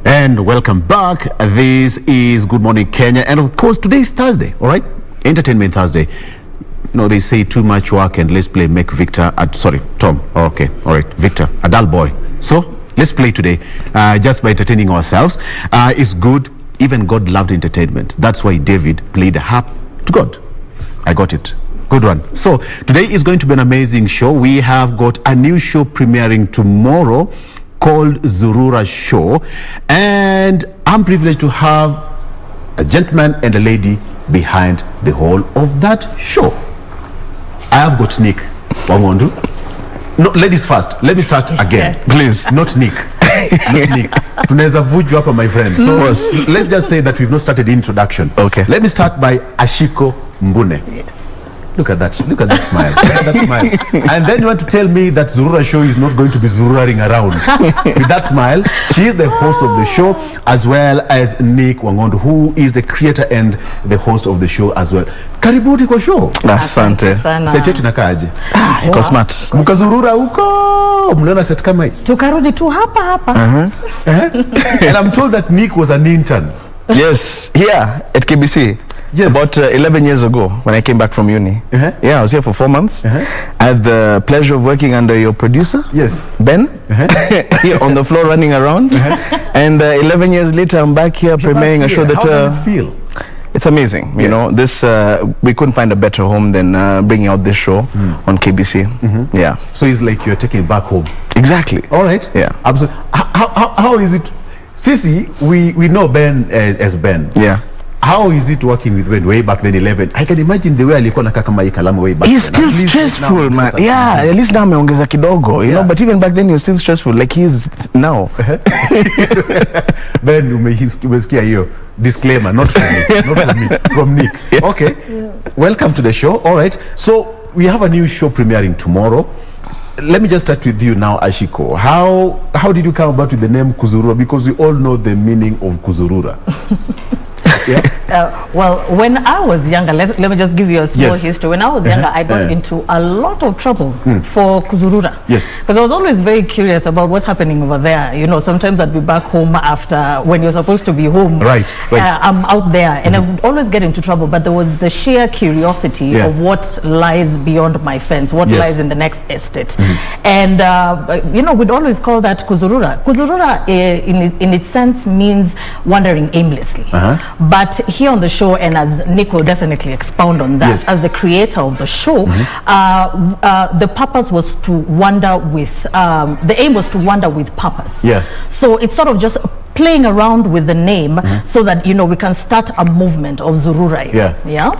And welcome back. This is Good Morning Kenya, and of course today is Thursday, all right? Entertainment Thursday. You know, they say too much work and let's play make Victor Tom. Okay, all right, Victor, a dull boy. So let's play today, just by entertaining ourselves. It's good. Even God loved entertainment. That's why David played a harp to God. I got it. Good one. So today is going to be an amazing show. We have got a new show premiering tomorrow called Zurura Show, and I'm privileged to have a gentleman and a lady behind the whole of that show. I have got Nick Wangondu. No, ladies first. Let me start again, please. Not Nick. Not Nick. Tunaweza vuju hapa, my friend. So let's just say that we've not started the introduction. Okay. Let me start by Ashiko Mbune. Yes. Look at that. Look at that smile. Look at that smile. And then you want to tell me that Zurura Show is not going to be zururaing around. With that smile, she is the host of the show, as well as Nick Wangondu, who is the creator and the host of the show as well. Karibuni kwa show. Asante sana. Set yetu inakaaje? Iko smart. Mkazurura huko, mliona set kama hii? Tukarudi tu hapa. And I'm told that Nick was an intern. Yes, here at KBC. Yes. About 11 years ago, when I came back from uni. Yeah, I was here for 4 months. I had the pleasure of working under your producer, Ben, here on the floor running around. And 11 years later, I'm back here premiering a show that... How does it feel? It's amazing. You know, this we couldn't find a better home than bringing out this show on KBC. Yeah. So it's like you're taking it back home. Exactly. All right. Yeah. Absolutely. How is it? Sisi, we know Ben as Ben. Yeah. How is it working with Ben way back then 11? I can imagine the way alikuwa nakaa kama Kalamu way back. He's still stressful, man. Yeah, at least now ameongeza kidogo, you know, but even back then he was still stressful like he is now. Ben, umesikia hiyo disclaimer, not from me, not from me, from Nick. Okay. Welcome to the show. All right. So we have a new show premiering tomorrow. Let me just start with you now, Ashiko. How did you come about with the name Kuzurura? Because we all know the meaning of Kuzurura. Well, when I was younger, let me just give you a small history. When I was younger, I got into a lot of trouble for Zurura. Yes. Because I was always very curious about what's happening over there. You know, sometimes I'd be back home after when you're supposed to be home. Right. I'm out there, and I would always get into trouble. But there was the sheer curiosity of what lies beyond my fence, what lies in the next estate. And, you know, we'd always call that Kuzurura. Kuzurura, in its sense, means wandering aimlessly. But here on the show, and as Nick will definitely expound on that, as the creator of the show, the purpose was to wander with, the aim was to wander with purpose. So it's sort of just playing around with the name so that, you know, we can start a movement of Zurura.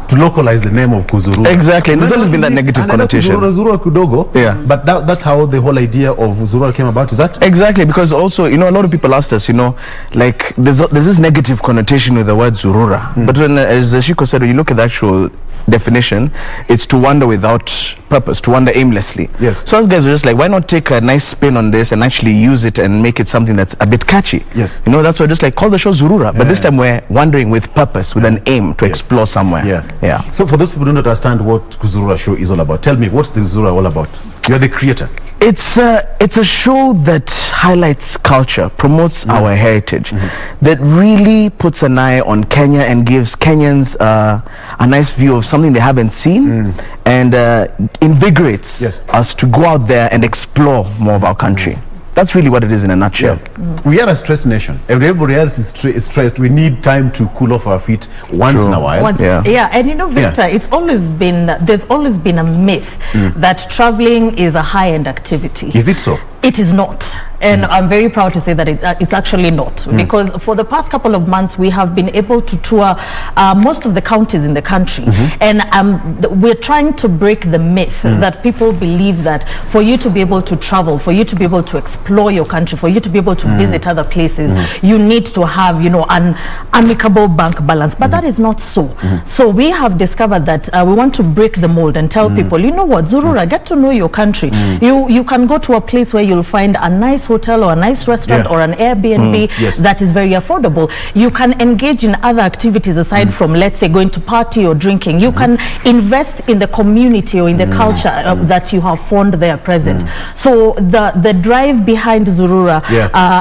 To localize the name of Kuzurura. Exactly. And there's always been that negative connotation. Zurura Kudogo. But that's how the whole idea of Zurura came about, is that? Exactly, because also, you know, a lot of people asked us, you know, like there's this negative connotation with the word Zurura. But when, as Shiko said, when you look at the actual definition, it's to wander without purpose, to wander aimlessly. So us guys were just like, why not take a nice spin on this and actually use it and make it something that's a bit catchy? You know, that's why just like call the show Zurura, but this time we're wandering with purpose, with an aim to explore somewhere. So for those people who don't understand what Zurura show is all about, tell me, what's the Zurura all about? You're the creator. It's a show that highlights culture, promotes our heritage, that really puts an eye on Kenya and gives Kenyans a nice view of something they haven't seen, and invigorates us to go out there and explore more of our country. That's really what it is in a nutshell. We are a stressed nation. Everybody else is stressed. We need time to cool off our feet once in a while. And you know, Victor, it's always been, there's always been a myth that traveling is a high-end activity. Is it so? It is not. And I'm very proud to say that it's actually not, because for the past couple of months we have been able to tour most of the counties in the country, and we're trying to break the myth that people believe that for you to be able to travel, for you to be able to explore your country, for you to be able to visit other places, you need to have, you know, an amicable bank balance. But that is not so. So we have discovered that we want to break the mold and tell people, you know what, Zurura, get to know your country. You can go to a place where you'll find a nice hotel or a nice restaurant or an Airbnb that is very affordable. You can engage in other activities aside from, let's say, going to party or drinking. You can invest in the community or in the culture that you have found there present. So the drive behind Zurura,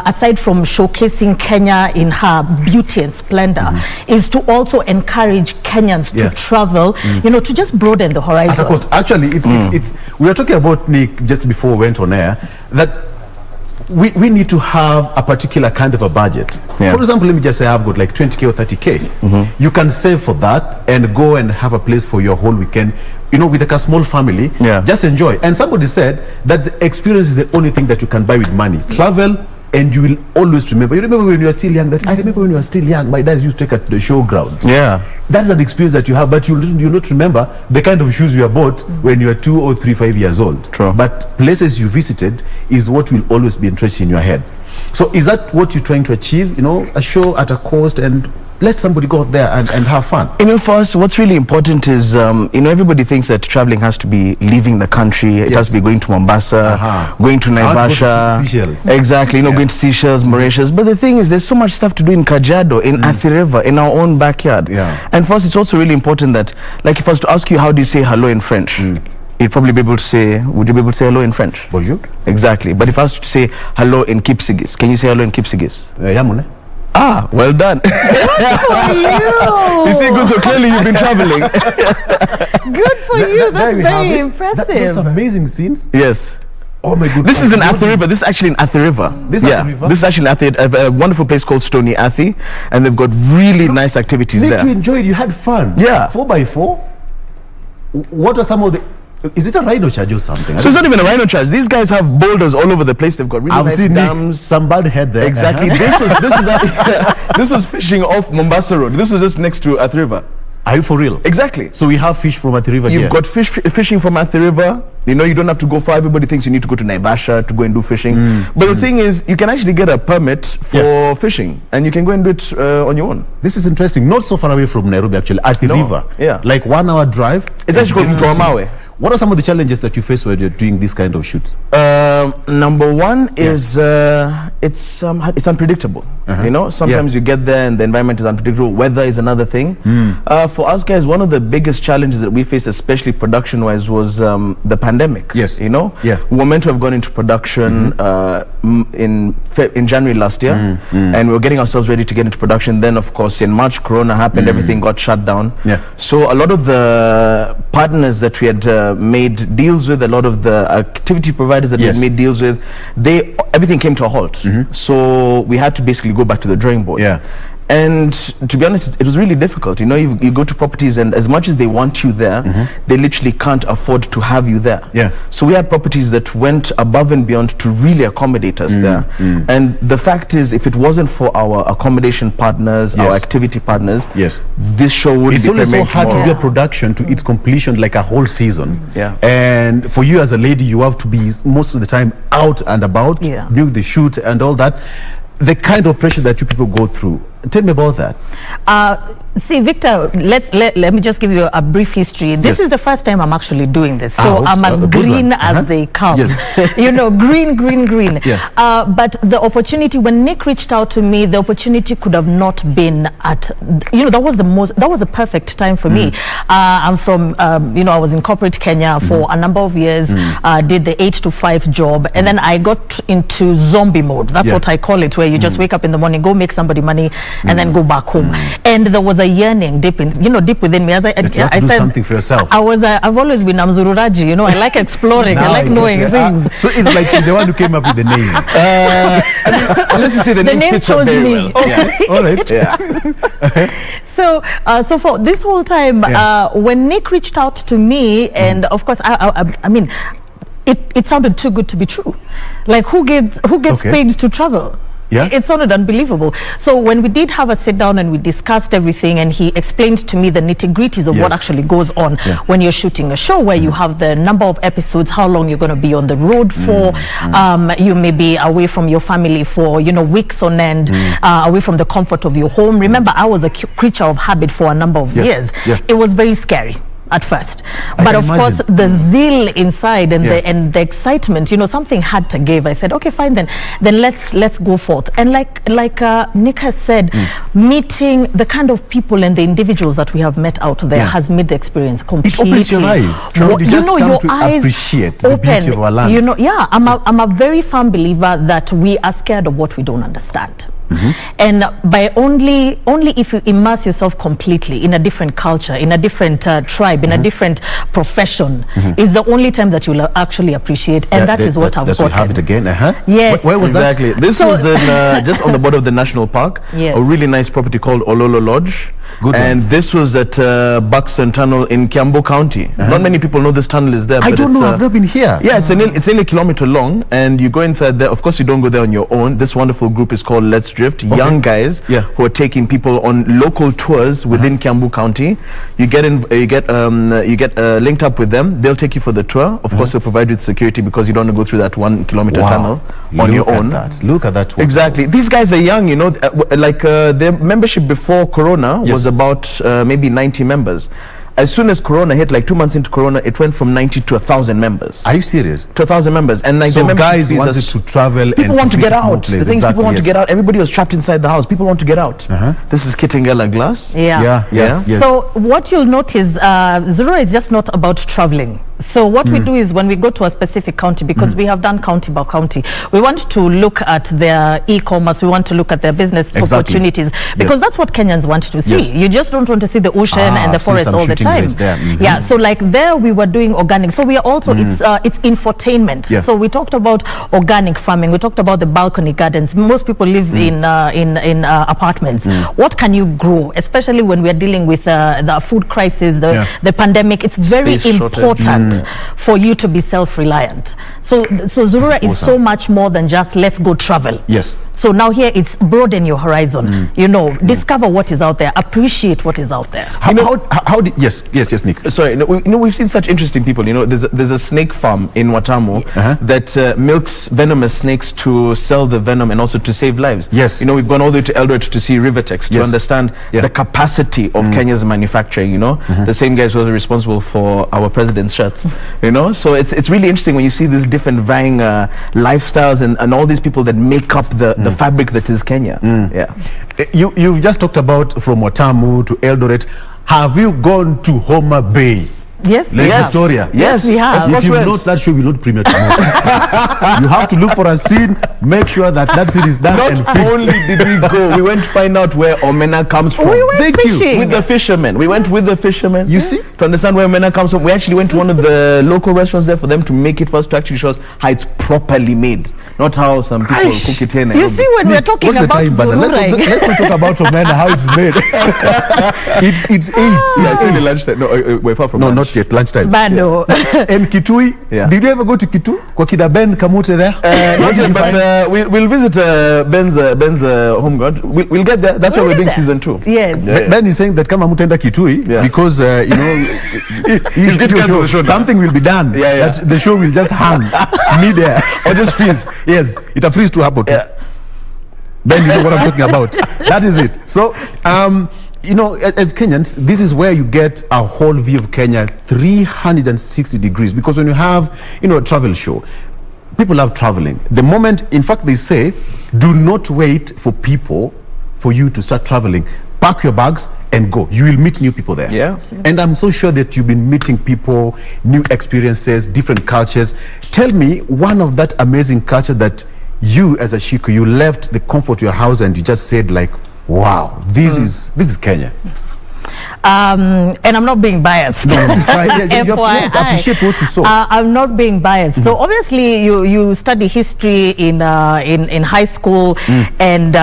aside from showcasing Kenya in her beauty and splendor, is to also encourage Kenyans to travel, you know, to just broaden the horizon. Of course, actually, it's we were talking about, Nick, just before we went on air, that we need to have a particular kind of a budget. For example, let me just say I've got like 20k or 30k. You can save for that and go and have a place for your whole weekend, you know, with like a small family. Just enjoy. And somebody said that the experience is the only thing that you can buy with money. Travel, and you will always remember. You remember when you were still young, that I remember when you were still young, my dad used to take at the showground. That's an experience that you have, but you'll not remember the kind of shoes you bought when you were 2 or 3, 5 years old. But places you visited is what will always be interesting in your head. So is that what you're trying to achieve? You know, a show at a cost, and let somebody go out there and have fun. You know, for us, what's really important is, you know, everybody thinks that traveling has to be leaving the country. It has to be going to Mombasa, going to Naivasha. Exactly, you know, going to Seychelles, Mauritius. But the thing is, there's so much stuff to do in Kajiado, in Athi River, in our own backyard. And for us, it's also really important that, like, if I was to ask you, how do you say hello in French? You'd probably be able to say, would you be able to say hello in French? Bonjour. Exactly. But if I was to say hello in Kipsigis, can you say hello in Kipsigis? Yamune. Ah, well done. Good for you. You see, good, so clearly you've been traveling. Good for you. That's very impressive. Those amazing scenes. Yes. Oh my goodness. This is in Athi River. This is actually in Athi River. This River? This is actually in Athi, a wonderful place called Stony Athi, and they've got really nice activities there. You enjoyed, you had fun. 4x4. What are some of the... Is it a rhino charge or something? So it's not even a rhino charge. These guys have boulders all over the place. They've got really nice dams. Some bad head there. Exactly. This was fishing off Mombasa Road. This was just next to Athi River. Are you for real? Exactly. So we have fish from Athi River here. You've got fishing from Athi River. You know, you don't have to go far. Everybody thinks you need to go to Naivasha to go and do fishing. But the thing is, you can actually get a permit for fishing, and you can go and do it on your own. This is interesting. Not so far away from Nairobi, actually. Athi River. Yeah. Like 1 hour drive. It's actually called Mtoamawe. What are some of the challenges that you face when you're doing this kind of shoots? Number one is it's unpredictable. You know, sometimes you get there and the environment is unpredictable. Weather is another thing. For us guys, one of the biggest challenges that we faced, especially production-wise, was the pandemic. Yes. You know, we were meant to have gone into production in January last year, and we were getting ourselves ready to get into production. Then, of course, in March, Corona happened. Everything got shut down. So a lot of the partners that we had made deals with, a lot of the activity providers that we had made deals with, everything came to a halt. So we had to basically go back to the drawing board. And to be honest, it was really difficult. You know, you go to properties, and as much as they want you there, they literally can't afford to have you there. So we had properties that went above and beyond to really accommodate us there. And the fact is, if it wasn't for our accommodation partners, our activity partners, this show would it's be always so premature. hard to do a production to its completion, like a whole season. And for you as a lady, you have to be most of the time out and about, doing the shoot and all that. The kind of pressure that you people go through. Tell me about that. See, Victor, let me just give you a brief history. This is the first time I'm actually doing this, so I'm as green as they come. You know, green. But the opportunity, when Nick reached out to me, the opportunity could have not been at, you know, that was the perfect time for me. I'm from, you know, I was in corporate Kenya for a number of years, did the 8 to 5 job, and then I got into zombie mode. That's what I call it, where you just wake up in the morning, go make somebody money, and then go back home. And there was a yearning deep within me. As I said, something for yourself. I've always been Zururaji, you know. I like exploring. I like knowing things. So it's like she's the one who came up with the name. Unless you say the name fits her very well. Okay. All right. So for this whole time, when Nick reached out to me, and of course, I mean, it sounded too good to be true. Like, who gets paid to travel? It sounded unbelievable. So when we did have a sit down and we discussed everything, and he explained to me the nitty-gritties of what actually goes on when you're shooting a show, where you have the number of episodes, how long you're going to be on the road for, you may be away from your family for, you know, weeks on end, away from the comfort of your home. Remember, I was a creature of habit for a number of years. It was very scary at first, but of course the zeal inside and the excitement, you know, something had to give. I said, okay, fine, then let's go forth. And like Nick has said, meeting the kind of people and the individuals that we have met out there has made the experience completely. It opens your eyes. You just know, your eyes appreciate the beauty of our land. You know, I'm a very firm believer that we are scared of what we don't understand. And by only if you immerse yourself completely in a different culture, in a different tribe, in a different profession, is the only time that you'll actually appreciate. And that is what I've gotten. We have it again. Yes. Where was that? Exactly. This was in, just on the border of the national park. A really nice property called Ololo Lodge. And this was at Buxton Tunnel in Kiambu County. Not many people know this tunnel is there. I don't know. I've never been here. Yeah, it's nearly a kilometer long, and you go inside there. Of course, you don't go there on your own. This wonderful group is called Let's Drift. Young guys who are taking people on local tours within Kiambu County. You get linked up with them. They'll take you for the tour. Of course, they'll provide you with security because you don't want to go through that 1 kilometer tunnel on your own. Look at that one. Exactly. These guys are young, you know. Their membership before Corona was about maybe 90 members. As soon as Corona hit, like 2 months into Corona, it went from 90 to 1,000 members. Are you serious? To 1,000 members. And like, so guys wanted to travel. People want to get out. The thing is, people want to get out. Everybody was trapped inside the house. People want to get out. This is Kitengela Glass. So what you'll notice, Zurura is just not about traveling. So what we do is, when we go to a specific county, because we have done county by county, we want to look at their e-commerce, we want to look at their business opportunities, because that's what Kenyans want to see. You just don't want to see the ocean and the forest all the time. Yeah, so like there we were doing organic. So we are also, it's infotainment. So we talked about organic farming, we talked about the balcony gardens. Most people live in apartments. What can you grow, especially when we are dealing with the food crisis, the pandemic? It's very important for you to be self-reliant. So Zurura is so much more than just let's go travel. So now here it's broaden your horizon. You know, discover what is out there, appreciate what is out there. How did yes, Nick? Sorry, we've seen such interesting people. You know, there's a snake farm in Watamu that milks venomous snakes to sell the venom and also to save lives. Yes. You know, we've gone all the way to Eldoret to see Rivertex to understand the capacity of Kenya's manufacturing. You know, the same guys who are responsible for our president's shirts. You know, so it's really interesting when you see these different vying lifestyles and all these people that make up the fabric that is Kenya. Yeah. You've just talked about from Watamu to Eldoret. Have you gone to Homa Bay? Yes, Lake Victoria. Yes, we have. If you've not, that show will not premiere tomorrow. You have to look for a scene, make sure that scene is done and Not fixed. only did we go, we went to find out where omena comes from. We went fishing. With the fishermen. We went with the fishermen. You see? To understand where omena comes from. We actually went to one of the local restaurants there for them to make it first, to actually show us how it's properly made. Not how some people cook it in. You see, when we're talking What's the about time, brother? Let's not talk about omena, how it's made. It's 8. Yeah, it's only lunchtime. No, we're far from No, lunch. not yet, lunchtime. Bado. And Kitui, did you ever go to Kitu? Kwa kida Ben Kamute there? Not yet, but we'll visit Ben's home god. We'll get there. That's why we're doing season 2. Yes. Ben is saying that kama mutenda Kitui because you know He's good cancel the show now. something will be done. That the show will just hang mid-air or just freeze. Yes, it a freeze to happen too. Ben, you know what I'm talking about. That is it. So you know, as Kenyans, this is where you get a whole view of Kenya 360 degrees, because when you have, you know, a travel show, people love traveling. The moment, in fact, they say, do not wait for people for you to start traveling. Pack your bags and go. You will meet new people there. Yeah. And I'm so sure that you've been meeting people, new experiences, different cultures. Tell me one of that amazing culture that you, as a Shiku, you left the comfort of your house and you just said like, wow, this is Kenya. And I'm not being biased. No. Yes, FYI. appreciate what you saw. I'm not being biased. So obviously you study history in high school, and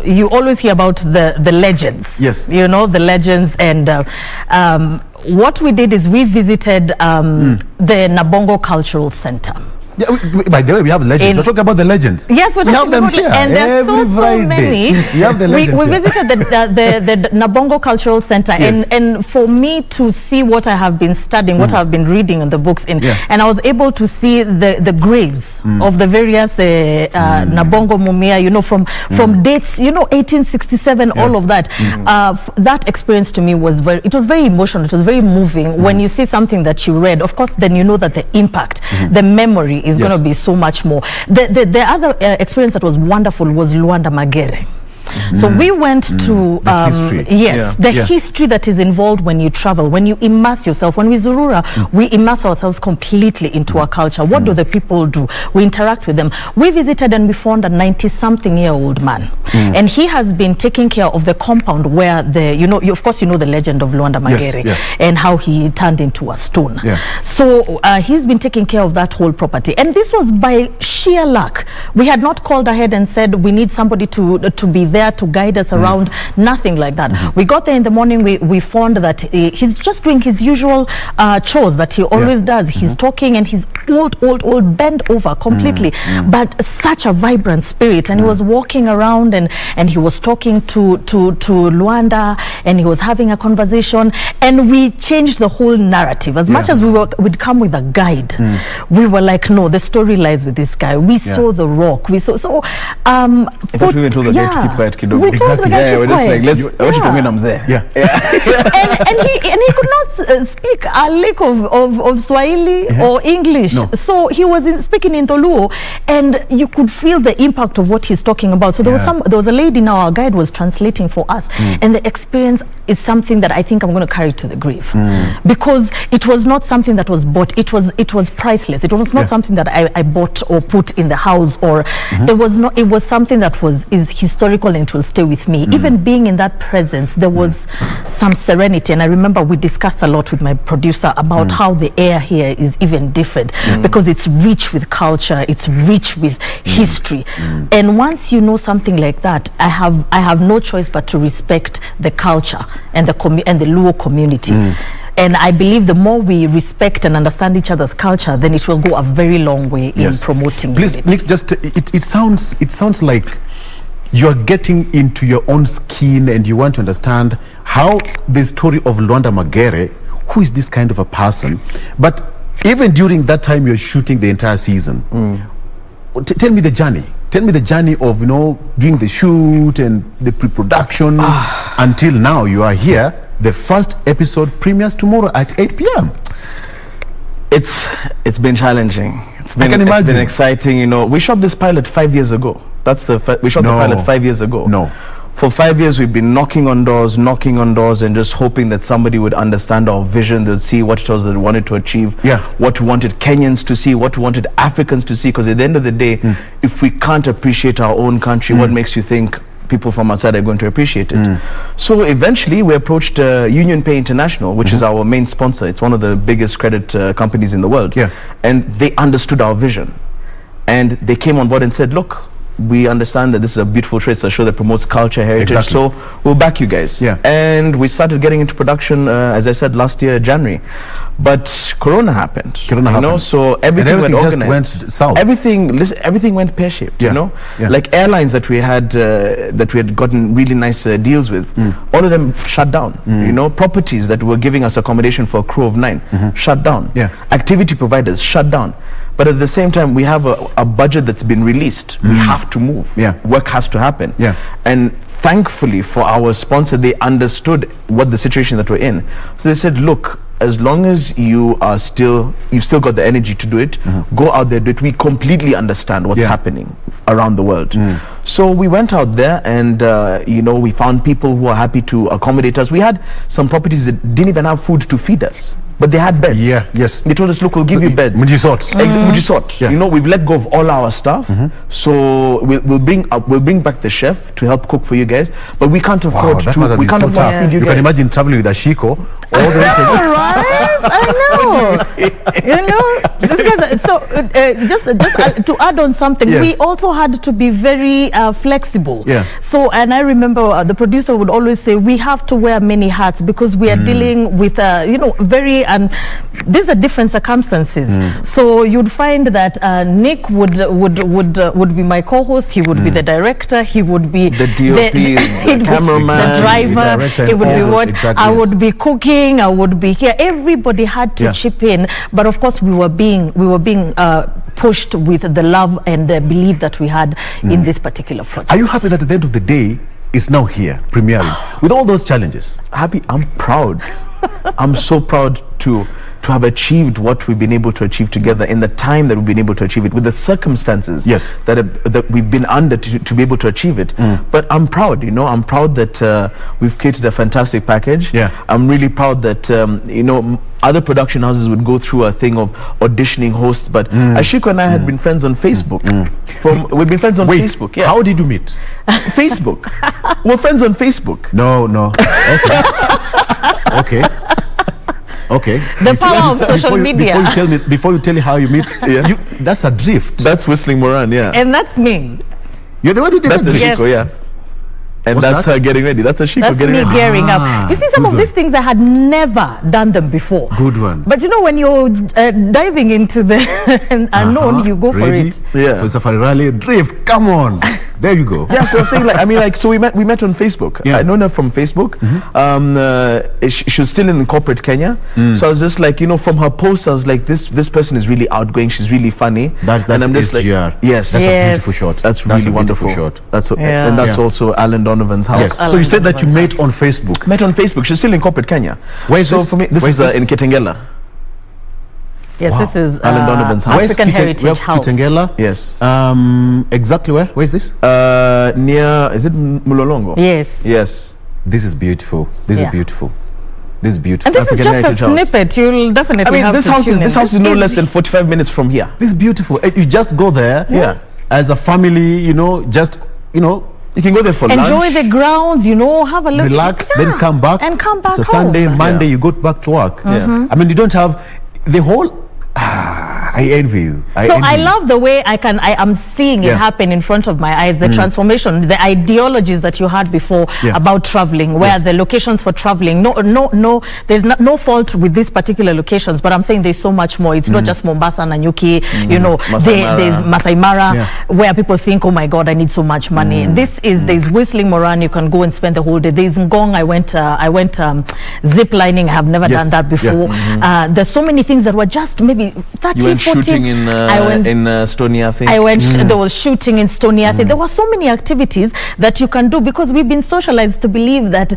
you always hear about the legends. Yes. You know, the legends. And what we did is we visited the Nabongo Cultural Center. Yeah, by the way, we have legends. We're talking about the legends. Yes, we're talking about here. And there's so many. We have the legends. We visited the Nabongo Cultural Center, and for me to see what I have been studying, what I've been reading in the books, and I was able to see the graves of the various Nabongo Mumia, you know, from dates, you know, 1867, all of that. That experience to me was very emotional. It was very moving. When you see something that you read, of course, then you know that the impact, the memory is going to be so much more. The other experience that was wonderful was Luanda Magere. So we went to the history that is involved when you travel, when you immerse yourself. When we Zurura, we immerse ourselves completely into our culture. What do the people do? We interact with them. We visited and we found a 90-something-year-old man, and he has been taking care of the compound where of course you know the legend of Luanda Magere and how he turned into a stone. So he's been taking care of that whole property, and this was by sheer luck. We had not called ahead and said we need somebody to be there to guide us around, nothing like that. We got there in the morning, we found that he's just doing his usual chores that he always does. He's talking and he's old, bent over completely, but such a vibrant spirit, and he was walking around and he was talking to Luanda, and he was having a conversation, and we changed the whole narrative. As much as we'd come with a guide, we were like, no, the story lies with this guy. We saw the rock, we saw in fact, we even told the guy to keep quiet kidogo. We told the guy we're just like, let's and he could not speak a lick of Swahili or English, so he was speaking in Toluo, and you could feel the impact of what he's talking about. So there was a lady now, our guide was translating for us, and the experience is something that I think I'm going to carry to the grave, because it was not something that was bought. It was priceless. It was not something that I bought or put in the house, or it was not. It was something that is historical, and it will stay with me. Even being in that presence, there was some serenity, and I remember we discussed a lot with my producer about how the air here is even different, because it's rich with culture, it's rich with history, and once you know something like that, I have no choice but to respect the culture and the Luo community. And I believe the more we respect and understand each other's culture, then it will go a very long way in promoting Please, unity. Nick, just it sounds like you're getting into your own skin and you want to understand how the story of Luanda Magere, who is this kind of a person? But even during that time you're shooting the entire season. Tell me the journey. Tell me the journey of, you know, doing the shoot and the pre-production until now you are here. The first episode premieres tomorrow at 8 p.m. It's been challenging. It's been exciting. You know, we shot this pilot 5 years ago. We shot the pilot 5 years ago. For 5 years, we've been knocking on doors, and just hoping that somebody would understand our vision, they'd see what it was that we wanted to achieve, what we wanted Kenyans to see, what we wanted Africans to see. Because at the end of the day, if we can't appreciate our own country, what makes you think people from outside are going to appreciate it? So eventually, we approached Union Pay International, which is our main sponsor. It's one of the biggest credit companies in the world. And they understood our vision. And they came on board and said, look, we understand that this is a beautiful show. It's a show that promotes culture, heritage. So we'll back you guys. And we started getting into production, as I said, last year, January. But Corona happened. So everything went organized. Just went south. Everything went pear-shaped. You know, like airlines that we had gotten really nice deals with. All of them shut down. You know, properties that were giving us accommodation for a crew of 9 shut down. Activity providers shut down. But at the same time, we have a budget that's been released. We have to move. Work has to happen. And thankfully for our sponsor, they understood what the situation that we're in. So they said, look, as long as you've still got the energy to do it, go out there, do it. We completely understand what's happening around the world. So we went out there and, you know, we found people who are happy to accommodate us. We had some properties that didn't even have food to feed us, but they had beds. They told us, look, we'll give you beds. You know, we've let go of all our stuff. So we'll bring back the chef to help cook for you guys, but we can't afford to feed you guys. You can imagine traveling with a Shiko all the way from I know. You know, this guys. So just to add on something, we also had to be very flexible. So, and I remember the producer would always say we have to wear many hats because we are dealing with you know, very these are different circumstances. So you'd find that Nick would be my co-host. He would be the director. He would be the DOP, the cameraman, the driver. He would be what I would be cooking. I would be here. Everybody had to chip in, but of course we were being pushed with the love and the belief that we had in this particular project. Are you happy that at the end of the day it's now here premiering with all those challenges? Happy. I'm proud. I'm so proud to have achieved what we've been able to achieve together in the time that we've been able to achieve it, with the circumstances that we've been under to be able to achieve it. But I'm proud, you know, I'm proud that we've created a fantastic package. I'm really proud that, you know, other production houses would go through a thing of auditioning hosts, but Ashiko and I had been friends on Facebook. We've been friends on Facebook. How did you meet? Facebook. We're friends on Facebook. No. Okay. The power of social media. Before you tell me how you meet, that's a drift. That's Whistling Moran, and that's me. You're the one who did that's Ashiko, and that's her getting ready. That's Ashiko getting ready. That's me gearing up. You see, some of these things I had never done them before. Good one. But you know, when you're diving into the unknown, you go for it. For Safari Rally, drift. Come on. There you go. So I was saying, so we met on Facebook. I know her from Facebook. She was still in corporate Kenya. So I was just like, you know, from her posts, I was like, this person is really outgoing. She's really funny. That's and I'm just SGR. Like, that's a beautiful shot. That's really wonderful. Shot. And that's also Alan Donovan's house. So you said that you met on Facebook. Met on Facebook. She's still in corporate Kenya. Where is this? For me, this is in Kitengela. Yes, this is Alan Donovan's house. African Heritage House. Kitengela? Yes. Exactly where? Where is this? Near, is it Mulolongo? Yes. This is beautiful. This is beautiful. And this is just a snippet. You'll definitely have this house is no less than 45 minutes from here. This is beautiful. You just go there as a family, you know, just, you know, you can go there for lunch. Enjoy the grounds, you know, have a look. Relax, then come back. And come back It's a Sunday, Monday, you go back to work. Mm-hmm. I mean, you don't have the whole... I envy you. I love the way I am seeing it happen in front of my eyes. The transformation, the ideologies that you had before about traveling, where the locations for traveling. No, there's no fault with these particular locations, but I'm saying there's so much more. It's not just Mombasa, Nanyuki. There's Masai Mara, where people think, oh my God, I need so much money. There's Whistling Moran. You can go and spend the whole day. There's Ngong. I went zip lining. I have never done that before. There's so many things that were just maybe 30, You went 40. shooting in Stony, I think. I went. There was shooting in Stony. There were so many activities that you can do because we've been socialized to believe that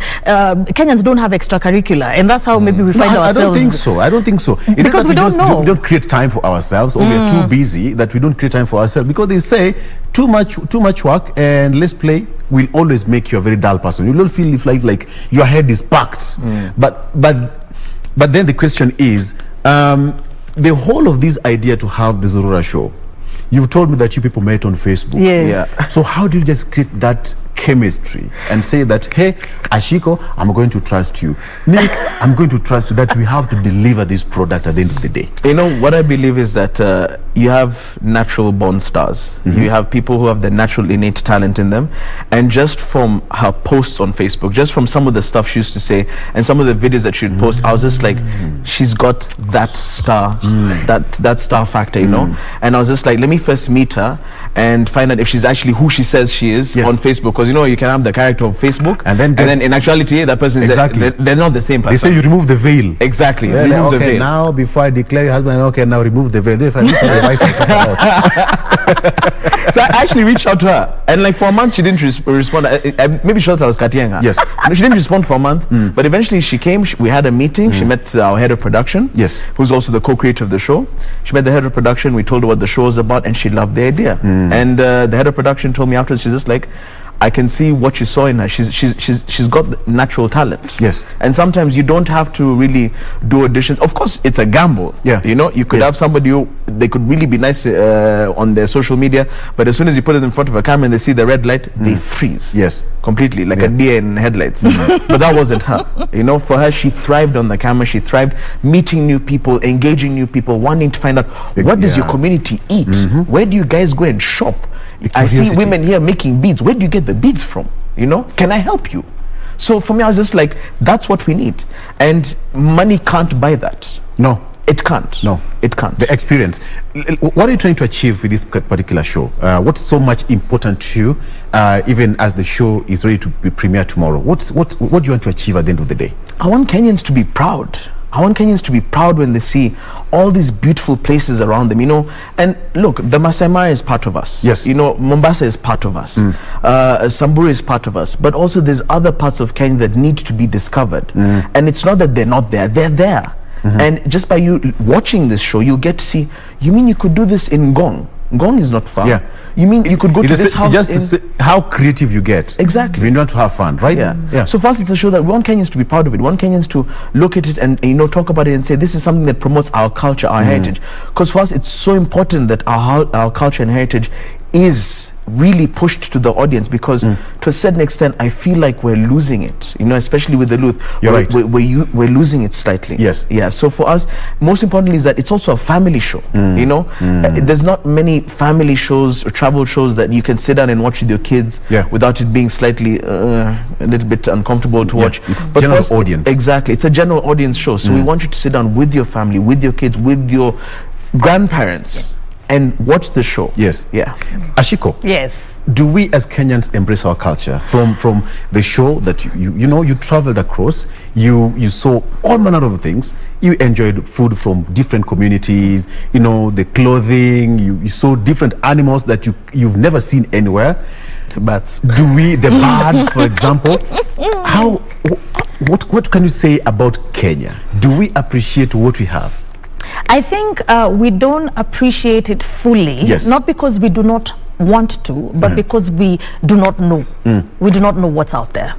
Kenyans don't have extracurricular, and that's how maybe we find ourselves. I don't think so. It's because we don't know. We don't create time for ourselves, or we are too busy that we don't create time for ourselves. Because they say too much work and less play will always make you a very dull person. You don't feel like your head is packed. But then the question is, the whole of this idea to have the Zurura show, you've told me that you people met on Facebook. Yes. So how do you just create that chemistry and say that, hey, Ashiko, I'm going to trust you. Nick, I'm going to trust you, that we have to deliver this product at the end of the day? You know, what I believe is that you have natural born stars. You have people who have the natural innate talent in them. And just from her posts on Facebook, just from some of the stuff she used to say and some of the videos that she'd post, I was just like, she's got that star, that star factor, you know? And I was just like, let me first meet her and find out if she's actually who she says she is on Facebook. Because, you know, you can have the character of Facebook and then in actuality, that person is they're not the same person. They say you remove the veil. Exactly. Yeah, remove the okay, veil. now before I declare your husband, okay, now remove the veil. This is the wife I talk about. So I actually reached out to her, and like for a month she didn't respond. Maybe she thought I was cutting her. Yes. No, she didn't respond for a month, but eventually she came. We had a meeting. She met our head of production. Yes. Who's also the co-creator of the show. She met the head of production. We told her what the show was about, and she loved the idea. And the head of production told me afterwards, she's just like, I can see what you saw in her. She's got natural talent. Yes. And sometimes you don't have to really do auditions. Of course, it's a gamble. Yeah. You know, you could have somebody who they could really be nice on their social media, but as soon as you put it in front of a camera and they see the red light, they freeze. Yes. Completely, like a deer in headlights. But that wasn't her. You know, for her, she thrived on the camera. She thrived meeting new people, engaging new people, wanting to find out what does your community eat? Where do you guys go and shop? I see women here making beads. Where do you get the beads from? You know, can I help you? So for me, I was just like, that's what we need. And money can't buy that. No. It can't. No. It can't. The experience. What are you trying to achieve with this particular show? What's so much important to you, even as the show is ready to be premiered tomorrow? What do you want to achieve at the end of the day? I want Kenyans to be proud. I want Kenyans to be proud when they see all these beautiful places around them, you know. And look, the Masai Mara is part of us. Yes. You know, Mombasa is part of us. Samburu is part of us. But also there's other parts of Kenya that need to be discovered. And it's not that they're not there. They're there. And just by you watching this show, you'll get to see, you mean you could do this in Ngong? Ngong is not far. Yeah. You mean you could go to this house just how creative you get. Exactly. When you want to have fun, right? Yeah. So for us, it's a show that we want Kenyans to be proud of it. We want Kenyans to look at it and, you know, talk about it and say, this is something that promotes our culture, our heritage. Because for us, it's so important that our culture and heritage is really pushed to the audience, because to a certain extent I feel like we're losing it, you know, especially with the youth. We're losing it slightly. Yes. Yeah. So for us, most importantly is that it's also a family show. You know, there's not many family shows or travel shows that you can sit down and watch with your kids without it being slightly a little bit uncomfortable to watch. It's general audience. Exactly. It's a general audience show. So we want you to sit down with your family, with your kids, with your grandparents, and watch the show. Yes. Yeah. Ashiko. Yes. Do we as Kenyans embrace our culture from the show that you know, you traveled across, you saw all manner of things, you enjoyed food from different communities, you know, the clothing, you saw different animals that you've never seen anywhere. Bats. Do we, the birds, for example, what can you say about Kenya? Do we appreciate what we have? I think we don't appreciate it fully, not because we do not want to, but because we do not know. We do not know what's out there.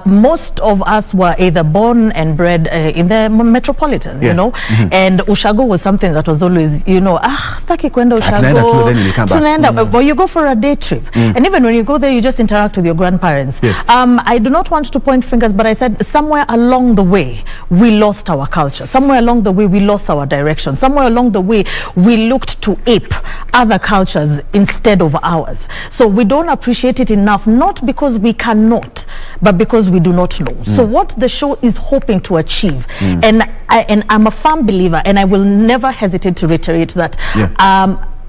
Most of us were either born and bred in the metropolitan, you know, and ushago was something that was always, you know, staki kwenda ushago, tunaenda, but you go for a day trip, and even when you go there, you just interact with your grandparents. I do not want to point fingers, but I said somewhere along the way we lost our culture. Somewhere along the way we lost our direction. Somewhere along the way we looked to ape other cultures instead of ours. So we don't appreciate it enough, not because we cannot, but because we do not know. So what the show is hoping to achieve, and I'm a firm believer, and I will never hesitate to reiterate that,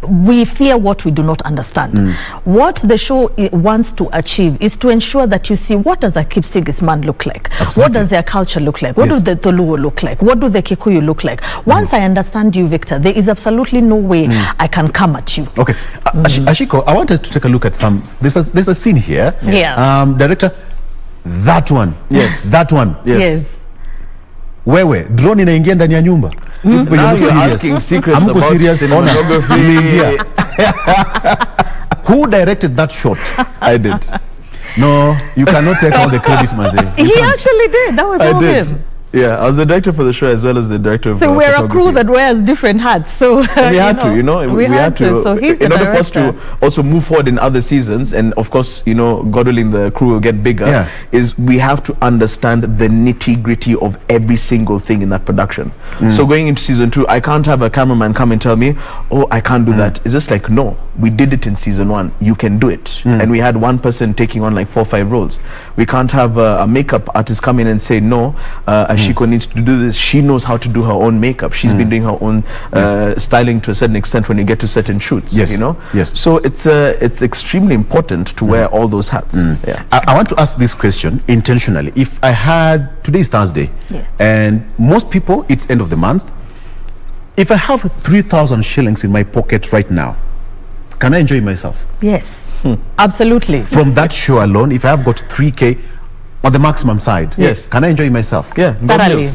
we fear what we do not understand. What the show wants to achieve is to ensure that you see, what does a Kipsigis man look like? What does their culture look like? What do the Toluo look like? What do the Kikuyu look like? Once I understand you, Victor, there is absolutely no way I can come at you. Okay, Ashiko, I want us to take a look at some. There's a scene here. Director, that one. That one. Wewe drone inaingia ndani ya nyumba. Now you're asking secrets about cinematography. Who directed that shot? I did. No, you cannot take all the credit, Maze. He actually did. That was all him. Yeah, I was the director for the show as well as the director of So we're a crew that wears different hats. So we had to, you know, we had to. So he's in order for us to also move forward in other seasons, and of course, you know, God willing, the crew will get bigger. Is we have to understand the nitty-gritty of every single thing in that production. So going into season 2, I can't have a cameraman come and tell me, oh, I can't do that. It's just like, no, we did it in season 1. You can do it. And we had one person taking on like 4 or 5 roles. We can't have a makeup artist come in and say, no, Ashiko needs to do this. She knows how to do her own makeup. She's been doing her own styling to a certain extent when you get to certain shoots. You know. So it's extremely important to wear all those hats. I want to ask this question intentionally. If I had, today is Thursday, and most people it's end of the month. If I have 3,000 shillings in my pocket right now, can I enjoy myself? Yes, absolutely. From that show alone, if I have got 3K on the maximum side, can I enjoy myself? Thoroughly.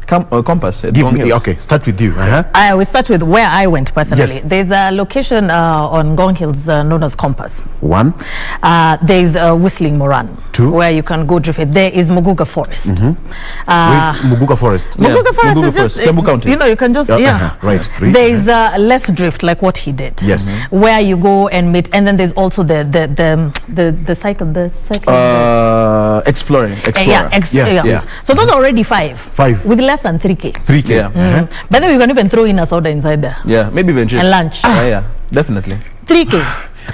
Compass. Okay, start with you. I will start with where I went personally. There's a location on Ngong Hills known as Compass. 1. There's Whistling Moran. 2. Where you can go drift. There is Muguga Forest. Where's Muguga Forest? Muguga Forest is just, Kembu County. you know, you can just, right. 3. There's less drift like what he did. Where you go and meet, and then there's also the cycle, exploring. So those are already 5. With less than 3K. 3K. But then you can even throw in a soda inside there. Maybe even and lunch. Yeah, definitely. 3K.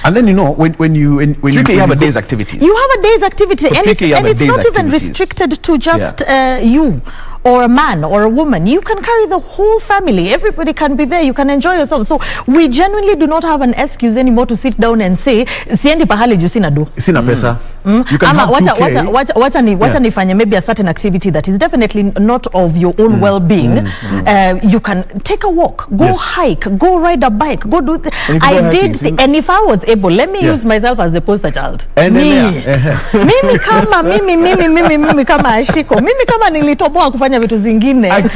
And then, you know, when you have a day's activities. You have a day's activity, and it's not even restricted to just you or a man or a woman. You can carry the whole family. Everybody can be there. You can enjoy yourself. So we genuinely do not have an excuse anymore to sit down and say, siendi pahali juu sina do. Sina pesa. You can have 2K. Wacha nifanye maybe a certain activity that is definitely not of your own well-being. You can take a walk, go hike, go ride a bike, go do. I did, and if I was able, let me use myself as the poster child. Mimi kama Ashiko, mimi kama nilitoboa kufanya vitu zingine.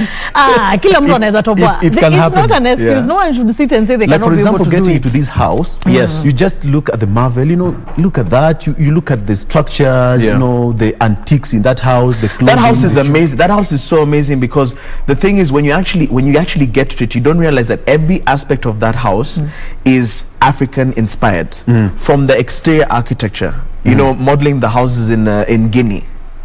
Kila mtu anaweza toboa. It's not an excuse. No one should sit and say they cannot be able to do it. Like for example, getting into this house, you just look at the marvel, you know, look at that. You look at the structures, you know, the antiques in that house, the clothing. That house is amazing. That house is so amazing because the thing is, when you actually get to it, you don't realize that every aspect of that house is African inspired. From the exterior architecture, you know, modeling the houses in Guinea.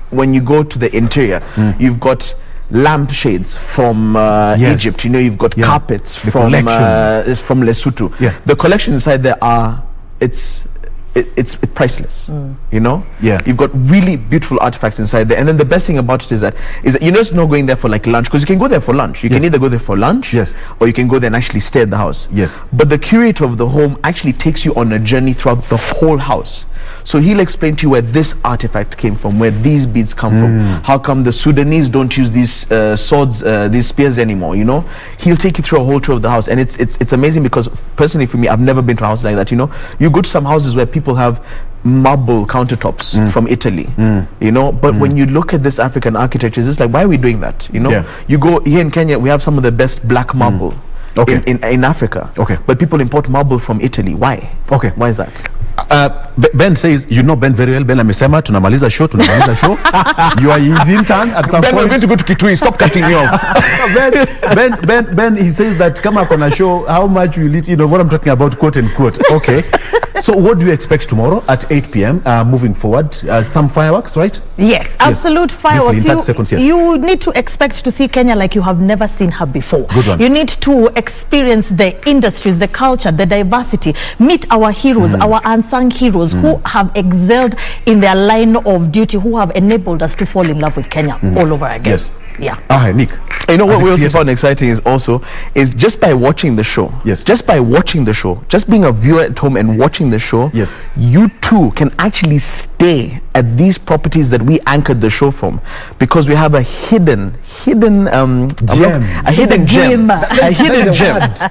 When you go to the interior, you've got lampshades from Egypt. You know, you've got carpets from Lesotho. The collections inside there are it's priceless. You know, you've got really beautiful artifacts inside there. And then the best thing about it is that you're just not going there for like lunch, because you can go there for lunch. You can either go there for lunch, or you can go there and actually stay at the house. But the curator of the home actually takes you on a journey throughout the whole house. So he'll explain to you where this artifact came from, where these beads come from, how come the Sudanese don't use these swords, these spears anymore, you know. He'll take you through a whole tour of the house, and it's amazing because personally for me, I've never been to a house like that, you know. You go to some houses where people have marble countertops from Italy, you know, but when you look at this African architecture, it's just like, why are we doing that, you know? You go here in Kenya, we have some of the best black marble. in Africa. Okay. But people import marble from Italy. Why? Okay. Why is that? Ben says, you know Ben very well. Ben amesema tunamaliza show. You are his intern at some Ben, point. we're going to go to Kitui. Stop cutting me off. Ben, he says that kama kona show, how much will it, what I'm talking about, quote unquote. Okay. So what do you expect tomorrow at 8 p.m. Moving forward? Some fireworks, right? Yes, absolute fireworks. In 30 seconds, yes. You need to expect to see Kenya like you have never seen her before. Good one. You need to experience the industries, the culture, the diversity. Meet our heroes, our unsung heroes who have excelled in their line of duty, who have enabled us to fall in love with Kenya all over again. Yes. Yeah. Nick. You know what we also found exciting is just by watching the show. Yes. Just by watching the show, just being a viewer at home and watching the show. Yes. You too can actually stay at these properties that we anchored the show from, because we have a hidden gem. A hidden gem.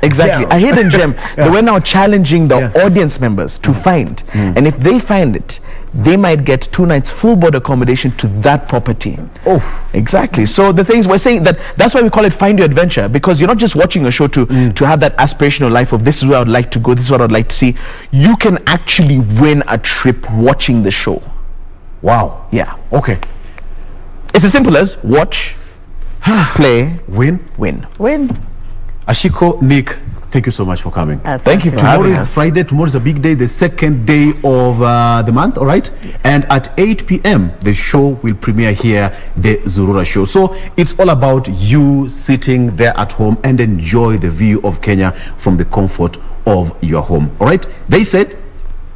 Exactly. A hidden gem that we're now challenging the audience members to find. And if they find it, they might get 2 nights full board accommodation to that property. Oh, exactly. So the things we're saying, that's why we call it Find Your Adventure, because you're not just watching a show to have that aspirational life of this is where I'd like to go, this is what I'd like to see. You can actually win a trip watching the show. Wow. Yeah. Okay. It's as simple as watch, play, win. Ashiko, Nick, thank you so much for coming. Thank you for having us. Tomorrow is Friday. Tomorrow is a big day, the second day of the month, all right? And at 8 p.m., the show will premiere here, the Zurura show. So it's all about you sitting there at home and enjoy the view of Kenya from the comfort of your home, all right? They said,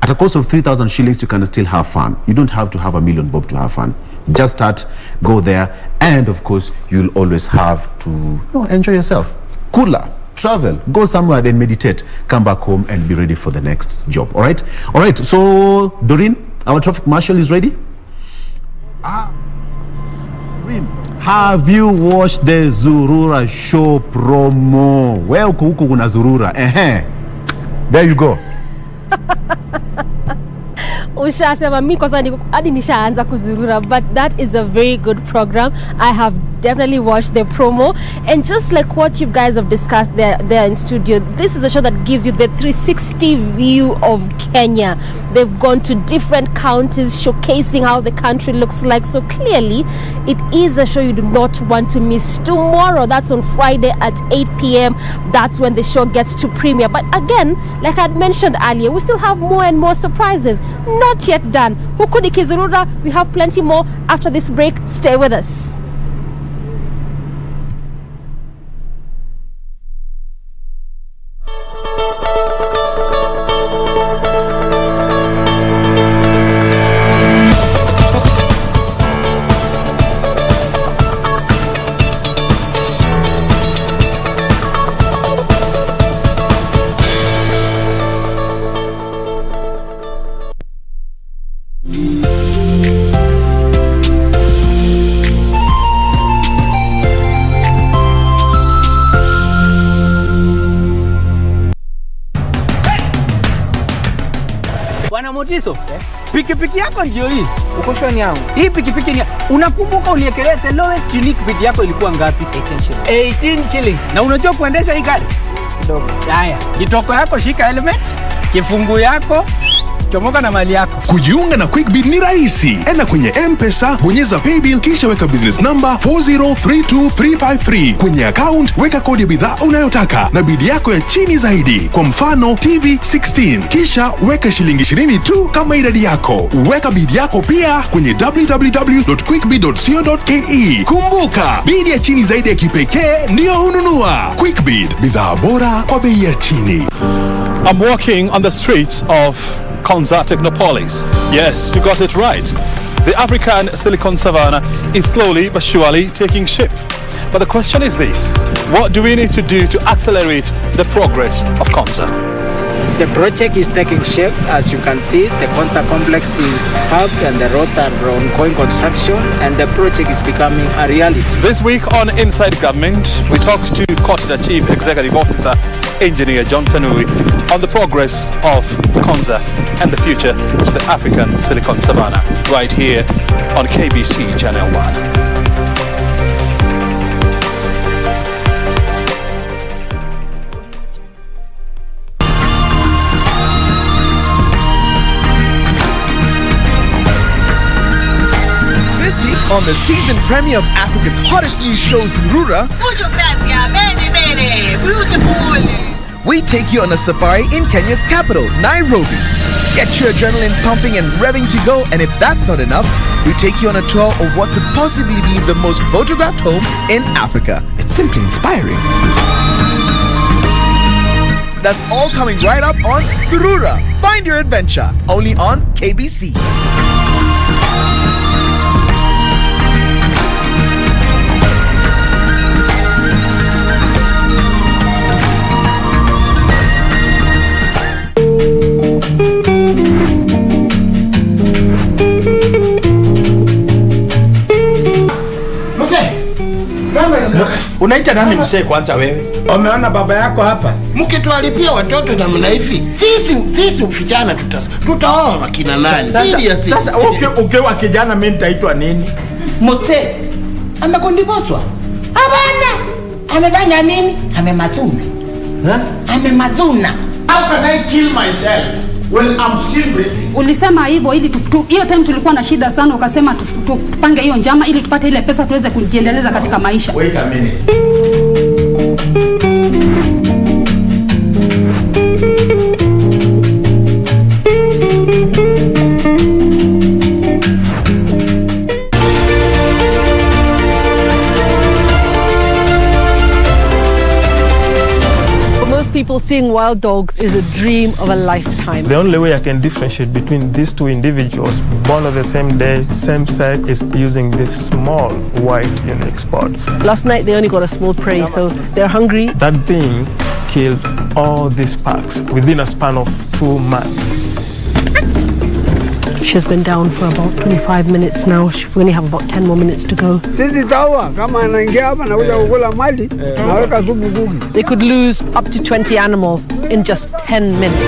at a cost of 3,000 shillings, you can still have fun. You don't have to have $1 million bob to have fun. Just start, go there, and of course, you'll always have to enjoy yourself. Cooler. Travel, go somewhere, then meditate, come back home and be ready for the next job. All right. So Doreen, our traffic marshal, is ready. Have you watched the Zurura show promo? Where huku kuna Zurura? There you go. Ushasema mi kwanza hadi nishaanza kuzurura, but that is a very good program. I have definitely watched the promo, and just like what you guys have discussed there in studio, this is a show that gives you the 360 view of Kenya. They've gone to different counties showcasing how the country looks like, so clearly it is a show you do not want to miss. Tomorrow, that's on Friday at 8 p.m. That's when the show gets to premiere. But again, like I had mentioned earlier, we still have more and more surprises. Not yet done. Huku ni Kizurura, we have plenty more after this break. Stay with us. Bwana Motiso, pikipiki yako ndio hii. Uko shwani yangu. Hii pikipiki ni unakumbuka uniekelea the lowest unique bid yako ilikuwa ngapi? 18 shillings. Na unajua kuendesha hii gari? Kidogo. Haya, kitoko yako shika helmet, kifungu yako chomoka na mali yako. Kujiunga na QuickBid ni rahisi. Enda kwenye M-Pesa, bonyeza paybill kisha weka business number 4032353. Kwenye account weka kodi ya bidhaa unayotaka na bid yako ya chini zaidi. Kwa mfano TV 16. Kisha weka shilingi 20 tu kama idadi yako. Weka bid yako pia kwenye www.quickbid.co.ke. Kumbuka, bid ya chini zaidi ya kipekee ndio hununua. QuickBid, bidhaa bora kwa bei ya chini. I'm walking on the streets of Konza Technopolis. Yes, you got it right. The African Silicon Savannah is slowly but surely taking shape. But the question is this: what do we need to do to accelerate the progress of Konza? The project is taking shape. As you can see, the Konza complex is up and the roads are ongoing construction and the project is becoming a reality. This week on Inside Government, we talked to Kotida Chief Executive Officer, Engineer John Tanui, on the progress of Konza and the future of the African Silicon Savannah, right here on KBC Channel 1. On the season premiere of Africa's hottest new show, Zurura, we take you on a safari in Kenya's capital, Nairobi. Get your adrenaline pumping and revving to go, and if that's not enough, we take you on a tour of what could possibly be the most photographed home in Africa. It's simply inspiring. That's all coming right up on Zurura. Find your adventure, only on KBC. Unaita nani msee kwanza wewe? Umeona baba yako hapa? Mkitualipia watoto namna hivi, sisi vijana tutaoa wakina nani? Sasa ukiwa kijana mimi nitaitwa nini? Mzee amekondiboswa. Hapana. Amefanya nini? Amemadhuna. Amemadhuna. How can I kill myself when I'm still breathing? Ulisema hivyo ili hiyo time tulikuwa na shida sana, ukasema tupange hiyo njama ili tupate ile pesa tuweze kujiendeleza katika maisha. Wait a minute. People seeing wild dogs is a dream of a lifetime. The only way I can differentiate between these two individuals born on the same day, same sex, is using this small white unique spot. Last night they only got a small prey, so they're hungry. That thing killed all these packs within a span of 2 months. She's been down for about 25 minutes now. We only have about 10 more minutes to go. They could lose up to 20 animals in just 10 minutes.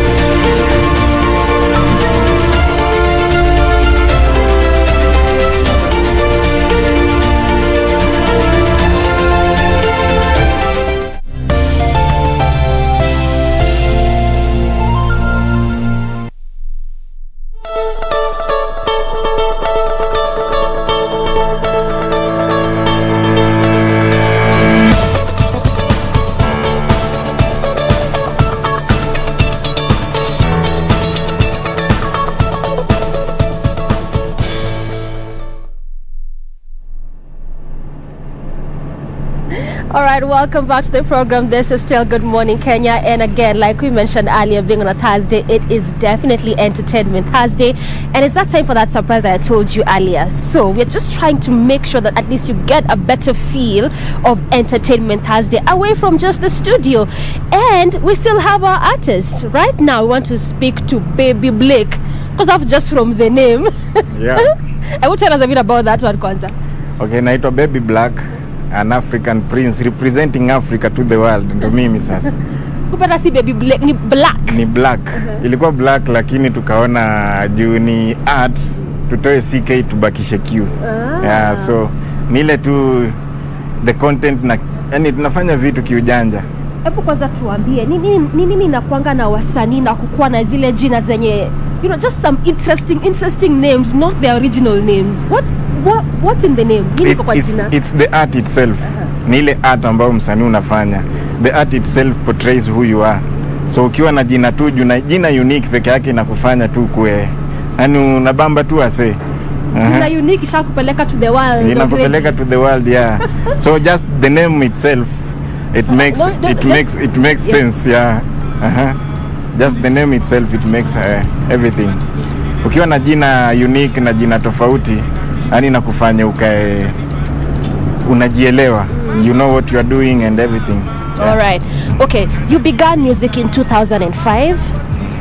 All right, welcome back to the program. This is still Good Morning Kenya, and again, like we mentioned earlier, being on a Thursday, it is definitely Entertainment Thursday, and it's that time for that surprise that I told you earlier. So we're just trying to make sure that at least you get a better feel of Entertainment Thursday away from just the studio. And we still have our artists. Right now, we want to speak to Baby Blake, because of just from the name. Yeah. I will tell us a bit about that one, Konza. Okay, naitwa Baby Black, an African prince representing Africa to the world. Ndo mimi sasa. Kupata si Baby Black, ni black. Ni black. Ilikuwa black lakini tukaona juu ni art, tutoe CK tubakishe Q. Yeah, so nile tu the content na yani tunafanya vitu kiujanja. Hebu kwanza tuambie nini inakuanga na wasanii na kukua na zile jina zenye just some interesting names, not the original names. What's in the name? Nini kwa jina? It's the art itself. Ni ile art ambayo msanii unafanya. The art itself portrays who you are. So ukiwa na jina tu, jina unique peke yake inakufanya tu kue, yani unabamba tu ase. Jina unique ishakupeleka to the world. Inakupeleka to the world, yeah. So just the name itself, it makes sense, yeah. Just the name itself, it makes everything. Ukiwa na jina unique na jina tofauti, yani inakufanya ukae unajielewa. You know what you are doing and everything. Yeah. All right. Okay, you began music in 2005.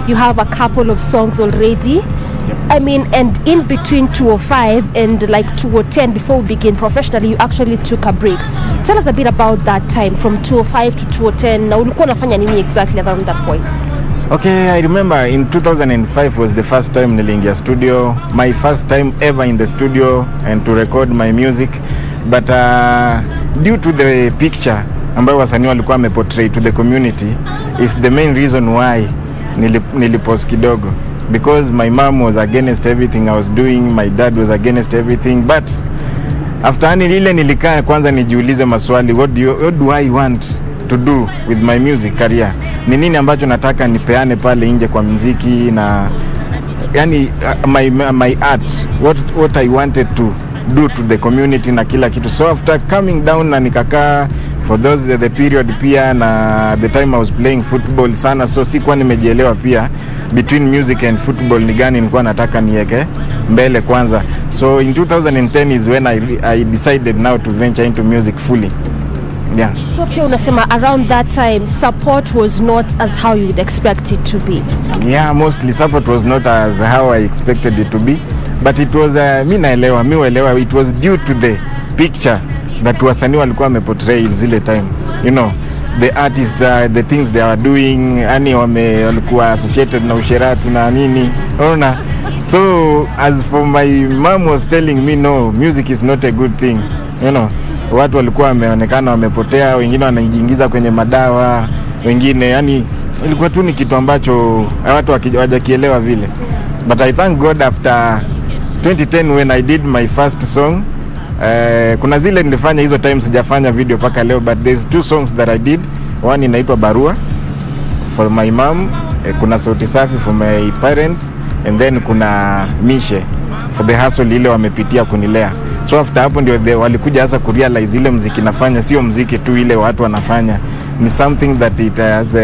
You have a couple of songs already. Yep. I mean, and in between 2005 and like 2010, before we begin professionally, you actually took a break. Tell us a bit about that time from 2005 to 2010. Na ulikuwa unafanya nini exactly around that point? Okay, I remember in 2005 was the first time niliingia studio, my first time ever in the studio and to record my music. But due to the picture ambayo wasanii walikuwa wameportray to the community is the main reason why nilipause kidogo, because my mom was against everything I was doing, my dad was against everything, but after yani ile nilikaa kwanza nijiulize maswali, what do I want to do with my music career? Ni nini ambacho nataka nipeane pale nje kwa muziki, na yani my art, what I wanted to do to the community na kila kitu. So after coming down na nikakaa for those the period pia, na the time I was playing football sana, so sikuwa nimejielewa pia between music and football ni gani nilikuwa nataka niweke mbele kwanza. So in 2010 is when I decided now to venture into music fully. Yeah. So pia unasema around that time support was not as how you would expect it to be. Yeah, mostly support was not as how I expected it to be, but it was mi uelewa it was due to the picture that wasanii walikuwa wameportray zile time, you know, the artists, the things they are doing, yani walikuwa associated na usherati na nini, unaona. So as for my mom was telling me, no, music is not a good thing, you know. Watu walikuwa wameonekana wamepotea, wengine wanajiingiza kwenye madawa, wengine yani ilikuwa tu ni kitu ambacho watu hawajakielewa vile. But I thank God after 2010 when I did my first song, kuna zile nilifanya hizo times sijafanya video paka leo, but there's 2 songs that I did. One inaitwa Barua for my mom, kuna Sauti Safi for my parents, and then kuna Mishe for the hustle ile wamepitia kunilea. So after hapo ndio walikuja hasa kurealize ile muziki nafanya sio muziki tu ile watu wanafanya, ni something that it has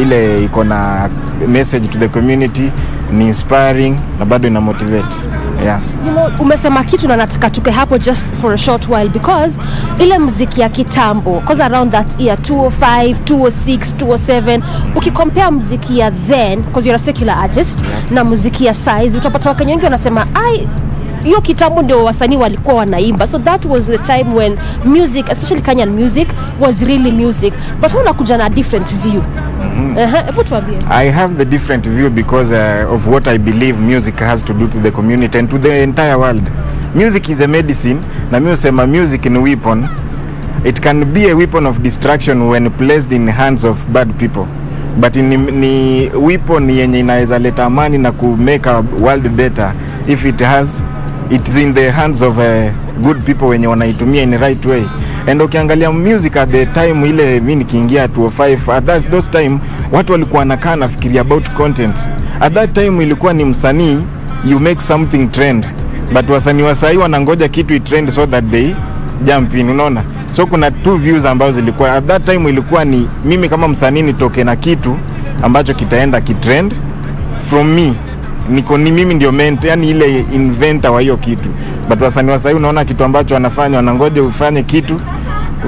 ile iko na message to the community, ni inspiring na bado ina motivate. Yeah. You know, umesema kitu na nataka tuke hapo just for a short while, because ile muziki ya kitambo, because around that year 2005, 2006, 2007, ukicompare muziki ya then, because you're a secular artist, na muziki ya size, utapata Wakenya wengi wanasema hiyo kitambo ndio wasanii walikuwa wanaimba. So that was the time when music, especially Kenyan music, was really music. But unakuja na different view. I have the different view because of what I believe music has to do to the community and to the entire world. Music is a medicine, na mimi usema music ni weapon. It can be a weapon of destruction when placed in hands of bad people. But ni weapon yenye inaweza leta amani na ku make a world better if it's in the hands of good people wenye wanaitumia in the right way. And ukiangalia music at the time ile mimi nikiingia 2005, at those time watu walikuwa wanakaa nafikiria about content. At that time ilikuwa ni msanii, you make something trend, but wasanii wa sasa wanangoja kitu itrend so that they jump in, unaona. So kuna 2 views ambazo zilikuwa at that time. Ilikuwa ni mimi kama msanii nitoke na kitu ambacho kitaenda kitrend from me, ni mimi ndio yani ile inventor wa hiyo kitu. But wasanii wa sasa unaona kitu ambacho wanafanya, wanangoja ufanye kitu,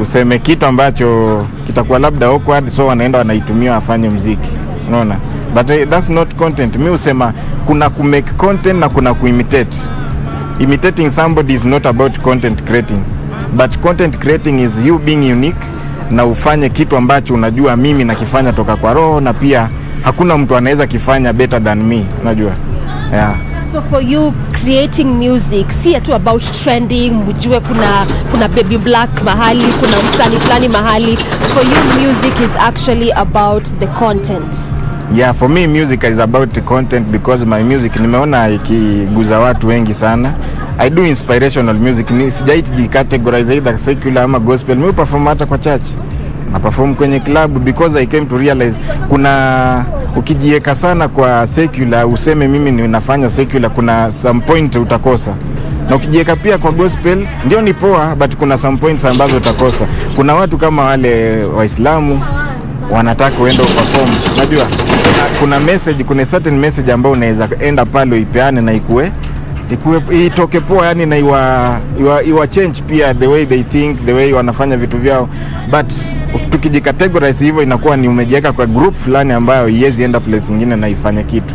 useme kitu ambacho kitakuwa labda awkward, so wanaenda wanaitumia afanye muziki, unaona. But that's not content. Mimi usema kuna ku make content na kuna ku imitate. Imitating somebody is not about content creating, but content creating is you being unique na ufanye kitu ambacho unajua mimi nakifanya toka kwa roho, na pia hakuna mtu anaweza kifanya better than me, unajua. Yeah. So for you, creating music si tu about trending, mjue kuna Baby Black mahali, kuna msanii fulani mahali. For you, music is actually about the content. Yeah, for me music is about the content because my music nimeona ikiguza watu wengi sana. I do inspirational music, sijaiti categorize either secular ama gospel. Mimi perform hata kwa church, na perform kwenye club, because I came to realize kuna ukijieka sana kwa secular, useme mimi ninafanya secular, kuna some point utakosa. Na ukijieka pia kwa gospel ndio ni poa, but kuna some points ambazo utakosa. Kuna watu kama wale Waislamu wanataka uende perform, unajua kuna message, kuna certain message ambayo unaweza enda pale ipeane na itoke poa, yani na iwa change pia the way they think, the way wanafanya vitu vyao. But tukijikategorize hivyo inakuwa ni umejiweka kwa group fulani ambayo iwezi enda place nyingine na ifanye kitu.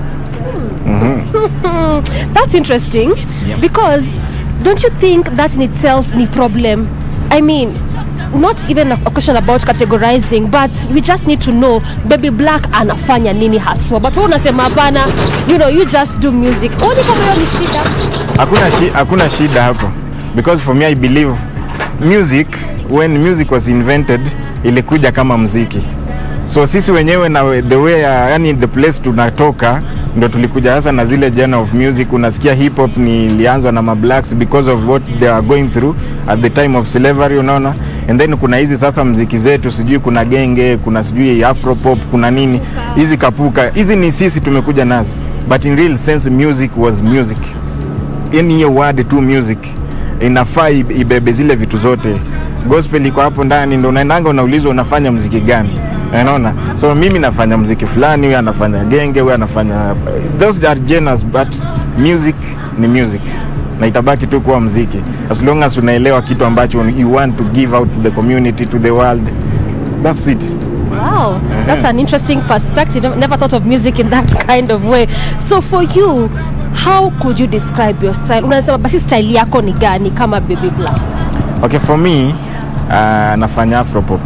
That's interesting. Yeah. Because don't you think that in itself ni problem? I mean, not even a question about categorizing, but we just need to know Baby Black anafanya nini haswa. But wewe unasema hapana, you just do music. Oni kama hiyo ni shida? Hakuna shida hapo. Because for me I believe music, when music was invented, ilikuja kama muziki. So sisi wenyewe na the way yani the place tunatoka Ndio tulikuja sasa na zile genre of music. Unasikia hip hop nilianzwa na mablacks because of what they are going through at the time of slavery, unaona. And then kuna hizi sasa muziki zetu, sijui kuna genge, kuna sijui afro pop, kuna nini, hizi kapuka, hizi ni sisi tumekuja nazo. But in real sense music was music. Yani hiyo word tu music inafaa ibebe zile vitu zote. Gospel iko hapo ndani, ndio unaendanga unaulizwa unafanya muziki gani, unaona. So mimi nafanya muziki fulani, wewe anafanya genge, wewe anafanya, those are genres, but music ni music na itabaki tu kuwa muziki as long as unaelewa kitu ambacho you want to give out to the community, to the world. That's it. Wow, that's an interesting perspective. Never thought of music in that kind of way. So for you, how could you describe your style? Unasema basi style yako ni gani kama Baby Black? Okay, for me, nafanya afro pop,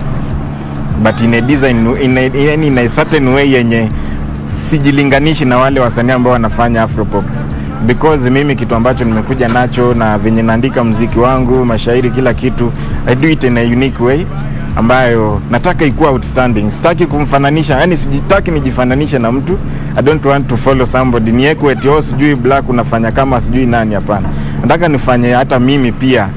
but in a design, in a certain way yenye sijilinganishi na wale wasanii ambao wanafanya afro pop, because mimi kitu ambacho nimekuja nacho na venye naandika muziki wangu, mashairi, kila kitu, I do it in a unique way ambayo nataka ikuwa outstanding. Sitaki kumfananisha, yani sijitaki nijifananishe na mtu. I don't want to follow somebody nieko eti oh sijui Black unafanya kama sijui nani, hapana. Nataka nifanye hata mimi pia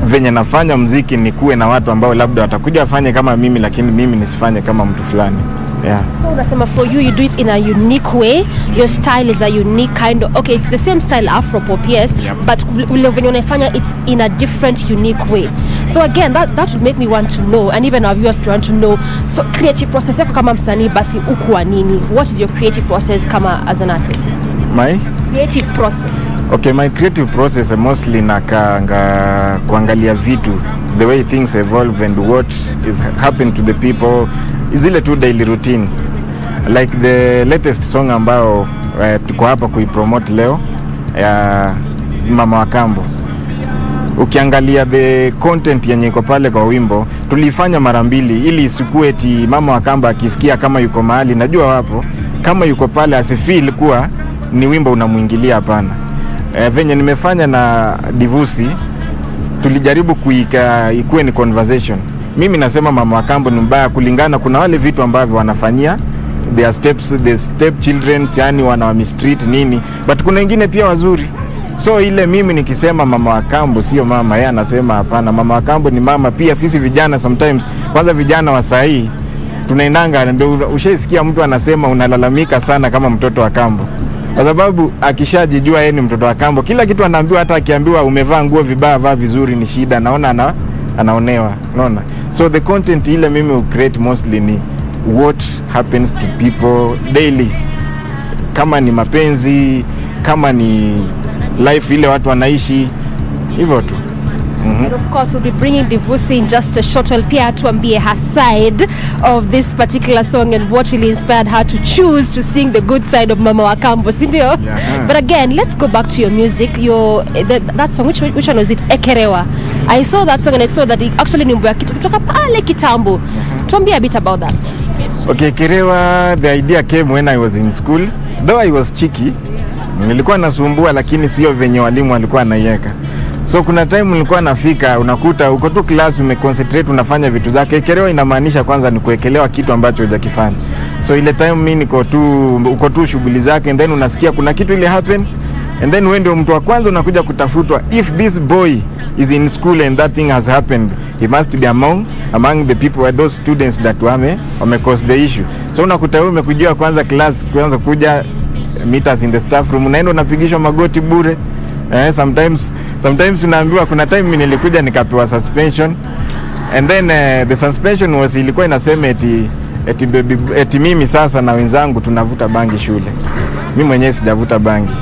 venye nafanya muziki nikuwe na watu ambao labda watakuja wafanye kama mimi, lakini mimi nisifanye kama mtu fulani. Yeah. So unasema for you do it in a unique way. Your style is a unique kind of, okay, it's the same style afro pop, yes, yep, but when unaifanya it's in a different unique way. So again that would make me want to know, and even our viewers want to know, so creative process yako kama msanii basi ukuwa nini? What is your creative process kama as an artist? My creative process. Okay, my creative process mostly nakanga kuangalia vitu, the way things evolve and what is happening to the people, zile tu daily routines. Like the latest song ambao tuko hapa kuipromote leo ya Mama wa Kambo. Ukiangalia the content yenye iko pale kwa wimbo, tulifanya mara mbili ili isikue eti Mama wa Kambo akisikia kama yuko mahali, najua wapo, kama yuko pale asifeel kuwa ni wimbo unamuingilia, hapana. Venye nimefanya na Divusi, tulijaribu kuika ikuwe ni conversation. Mimi nasema Mama wa Kambo ni mbaya kulingana, kuna wale vitu ambavyo wanafanyia their steps, the step children, yani wana mistreat nini, but kuna wengine pia wazuri. So ile mimi nikisema Mama wa Kambo sio mama, yeye anasema hapana, Mama wa Kambo ni mama pia. Sisi vijana sometimes, kwanza vijana wa sahi tunaendanga, ndio ushaisikia mtu anasema unalalamika sana kama mtoto wa kambo, kwa sababu akishajijua yeye ni mtoto wa kambo, kila kitu anaambiwa, hata akiambiwa umevaa nguo vibaya vaa vizuri ni shida, naona anaonewa, unaona. So the content ile mimi create mostly ni what happens to people daily, kama ni mapenzi, kama ni life ile watu wanaishi hivyo tu. And of course we'll be bringing Divusi in just a short while, pia tuambie her side of this particular song and what really inspired her to choose to sing the good side of Mama wa Kambo, sindio? Yeah. But again, let's go back to your music. That song, which one was it? Ekerewa. I saw that song and I saw that it actually ni wimbo ya kitu kutoka pale kitambo. Tuambie a bit about that. Okay, Ekerewa, the idea came when I was in school. Though I was cheeky, nilikuwa nasumbua, lakini sio venye walimu walikuwa naiweka. So kuna time nilikuwa nafika, unakuta uko tu class umeconcentrate unafanya vitu zake. Ekerewa inamaanisha kwanza ni kuekelewa kitu ambacho hujakifanya. So ile time mimi uko tu shughuli zake, and then unasikia kuna kitu ile happen, and then wewe ndio mtu wa kwanza unakuja kutafutwa. If this boy is in school and that thing has happened, he must be among the people, those students that wame cause the issue. So unakuta wewe umekujia kwanza class, kwanza kuja meet us in the staff room, unaenda unapigishwa magoti bure. Sometimes unaambiwa, kuna time mimi nilikuja nikapewa suspension, and then the suspension was ilikuwa inasema eti mimi sasa na wenzangu tunavuta bangi shule. Mimi mwenyewe sijavuta bangi.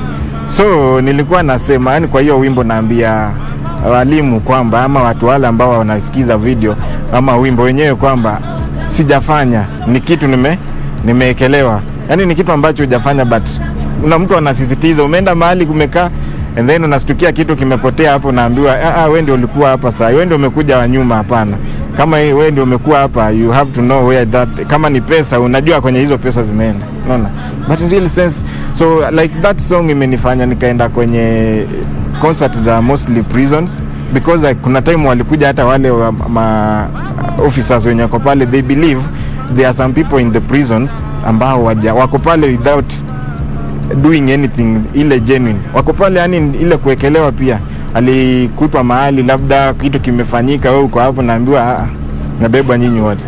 So nilikuwa nasema, yani kwa hiyo wimbo naambia walimu kwamba, ama watu wale ambao wanasikiza video ama wimbo wenyewe, kwamba sijafanya, ni kitu nimeekelewa. Yani ni kitu ambacho hujafanya, but una mtu anasisitiza, umeenda mahali kumekaa, and then unastukia kitu kimepotea hapo, naambiwa wewe ndio ulikuwa hapa sasa, wewe ndio umekuja wa nyuma. Hapana, kama wewe ndio umekuwa hapa, you have to know where that, kama ni pesa unajua kwenye hizo pesa zimeenda, unaona. But in real sense, so like that song imenifanya nikaenda kwenye concert za mostly prisons, because kuna time walikuja hata wale officers wenye wako pale, they believe there are some people in the prisons ambao wako pale without doing anything ile genuine. Wako pale yani ile kuwekelewa pia. Alikutwa mahali labda kitu kimefanyika, wewe uko hapo naambiwa nabebwa nyinyi wote.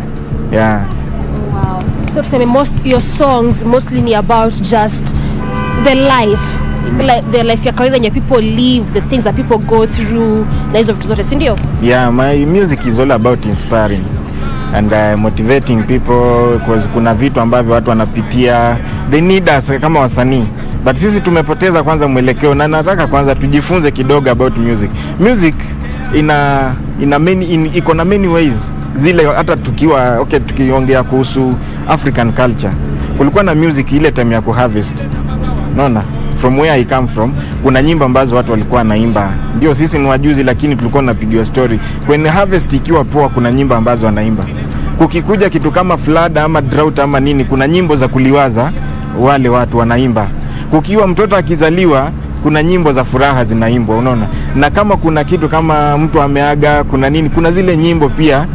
Yeah. Wow. So to say most your songs mostly ni about just the life. Like the life ya kawaida yenye people live, the things that people go through, na hizo vitu zote, si ndio? Yeah, my music is all about inspiring and motivating people, because kuna vitu ambavyo watu wanapitia, they need us kama wasanii, but sisi tumepoteza kwanza mwelekeo, na nataka kwanza tujifunze kidogo about music. Music iko na many ways zile, hata tukiongea kuhusu African culture, kulikuwa na music ile time ya kuharvest, unaona. From where I come from, kuna nyimbo ambazo watu walikuwa naimba. Ndio sisi ni wajuzi, lakini tulikuwa tunapigiwa story. When harvest ikiwa poa, kuna nyimbo ambazo wanaimba. Kukikuja kitu kama flood ama drought ama nini, kuna nyimbo za kuliwaza wale watu wanaimba. Kukiwa mtoto akizaliwa, kuna nyimbo za furaha zinaimbwa, unaona. Na kama kuna kitu kama mtu ameaga, kuna nini, kuna zile nyimbo pia.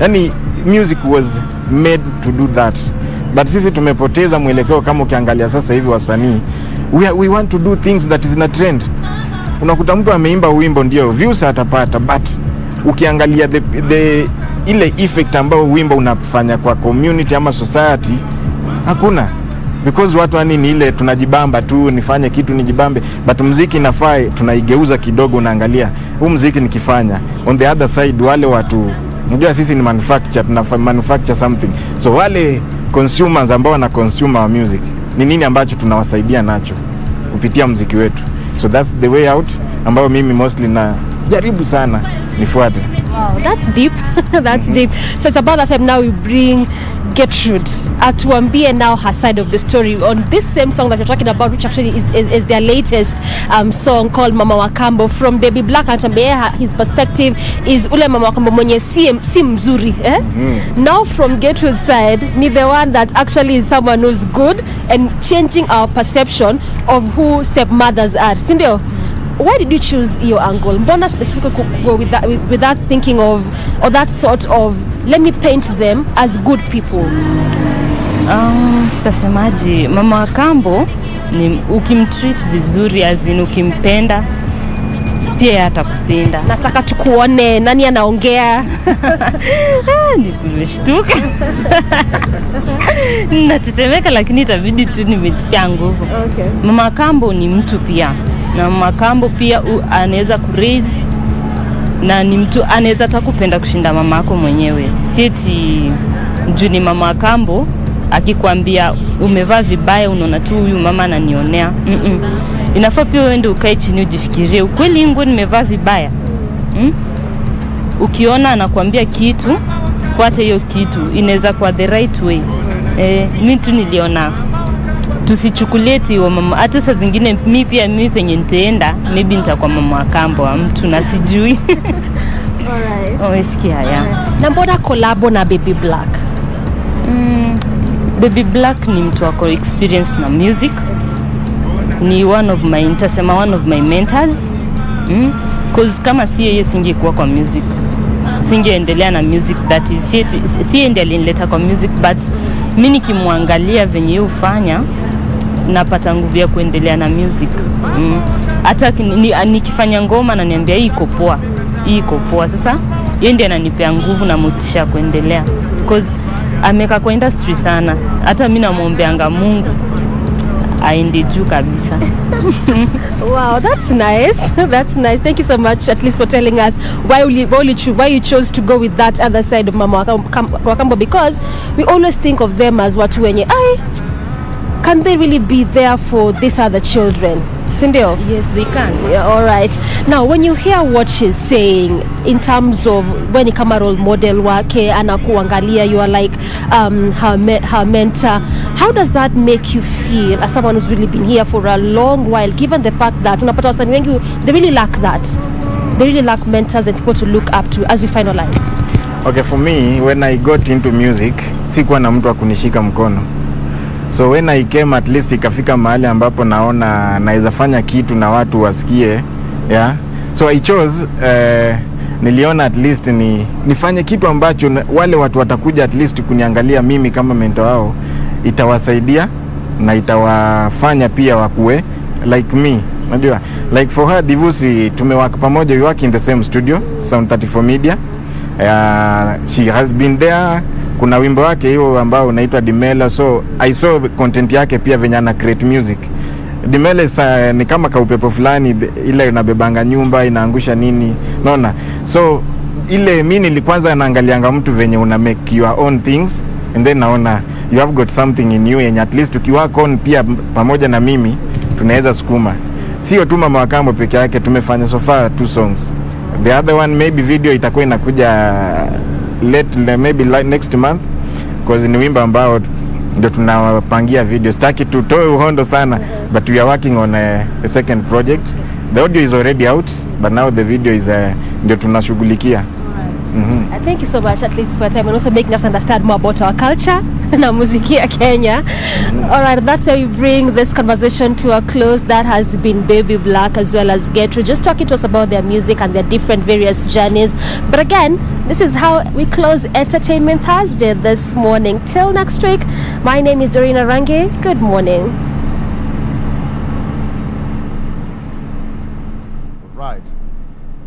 Yani music was made to do that. But sisi tumepoteza mwelekeo. Kama ukiangalia sasa hivi wasanii, we want to do things that is in a trend. Unakuta mtu ameimba wimbo ndio views atapata, but ukiangalia ile effect ambayo wimbo unafanya kwa community ama society hakuna, because watu ni ile tunajibamba tu, nifanye kitu nijibambe, but muziki nafaa tunaigeuza kidogo. Unaangalia huu muziki nikifanya, on the other side wale watu, unajua sisi ni manufacture something, so wale consumers ambao wana consume our music, ni nini ambacho tunawasaidia nacho kupitia muziki wetu. So that's the way out ambayo mimi mostly na jaribu sana nifuate. Wow, that's deep. That's deep. So it's about that time now we bring Gertrude atuambie now her side of the story on this same song that you're talking about, which actually is their latest song called Mama Wakambo. From Baby Black, atuambie his perspective is ule Mama Wakambo mwenye si mzuri, eh? Now from Gertrude's side, ni the one that actually is someone who's good and changing our perception of who stepmothers are, si ndio? Why did you choose your angle? Mbona specifically go with that thinking of, or that sort of, let me paint them as good people? Tasemaji, Mama Wakambo ni ukimtreat vizuri, azini ukimpenda pia atakupenda. Nataka tukuone nani anaongea. Nimeshtuka. Natetemeka, lakini itabidi tu nimejipea nguvu. Okay. Mama Wakambo ni mtu pia. Na Mama Wakambo pia anaweza kuraise, na ni mtu anaweza takupenda kushinda mama yako mwenyewe. Sieti juu ni Mama Wakambo akikwambia umevaa vibaya unaona tu huyu mama ananionea. Inafaa pia uende ukae chini ujifikirie, ukweli ngo nimevaa vibaya? Ukiona anakuambia kitu, fuata hiyo kitu, inaweza kwa the right way. Mimi tu niliona tusichukulie wa mama, hata saa zingine mimi penye nitaenda maybe nitakuwa Mama Wakambo wa mtu na sijui. Alright. Sikia ya. Na mbona collabo na Baby Black? Baby Black ni mtu wako experience na music. Ni one of my mentors. Cause kama si yeye singekuwa kwa music. Singeendelea na music, that is si ndiye alinileta kwa music, but mimi nikimwangalia venye ufanya napata nguvu ya kuendelea na music. Hata nikifanya ngoma na niambia hii iko poa. Sasa yeye ndiye ananipea nguvu na motisha kuendelea, because ameka kwa industry sana. Hata mimi namwombeanga Mungu aende juu kabisa. Wow, that's nice. That's nice. Thank you so much, at least for telling us why you chose to go with that other side of Mama Wakambo, because we always think of them as watu wenye can they really be there for these other children? Sindio? Yes, they can. Yeah, all right. Now, when you hear what she's saying in terms of when you come a role model wake anakuangalia, you are like her mentor, how does that make you feel as someone who's really been here for a long while, given the fact that unapata wasanii wengi they really lack that, they really lack mentors and people to look up to as we finalize? Okay, for me, when I got into music, sikuwa na mtu wa kunishika mkono. So when I came, at least ikafika mahali ambapo naona naweza fanya kitu na watu wasikie, yeah. So I chose, niliona at least nifanye kitu ambacho wale watu watakuja at least kuniangalia mimi kama mentor wao, itawasaidia na itawafanya pia wakue like me. Unajua, like for her Divusi tumewaka pamoja, we work in the same studio, Sound 34 Media. She has been there. Kuna wimbo wake hiyo ambao unaitwa Dimela, so I saw content yake pia venye ana create music. Dimela ni kama kaupepo fulani, ile inabebanga nyumba, inaangusha nini, naona. So ile mimi nilikwanza naangalianga mtu venye una make your own things, and then naona you have got something in you, and at least ukiwork on pia pamoja na mimi tunaweza sukuma. Sio tu Mama wa Kambo peke yake, tumefanya so far 2 songs. The other one maybe video itakuwa inakuja late, maybe next month, because ni wimbo ambao ndio tunapangia video. Sitaki tutoe uhondo sana, but we are working on a second project. The audio is already out, but now the video is ndio tunashughulikia. Thank you so much, at least for your time, and also making us understand more about our culture na muziki ya Kenya. All right, that's how we bring this conversation to a close. That has been Baby Black as well as Getro, just talking to us about their music and their different various journeys. But again, this is how we close Entertainment Thursday this morning. Till next week, my name is Dorina Range. Good morning.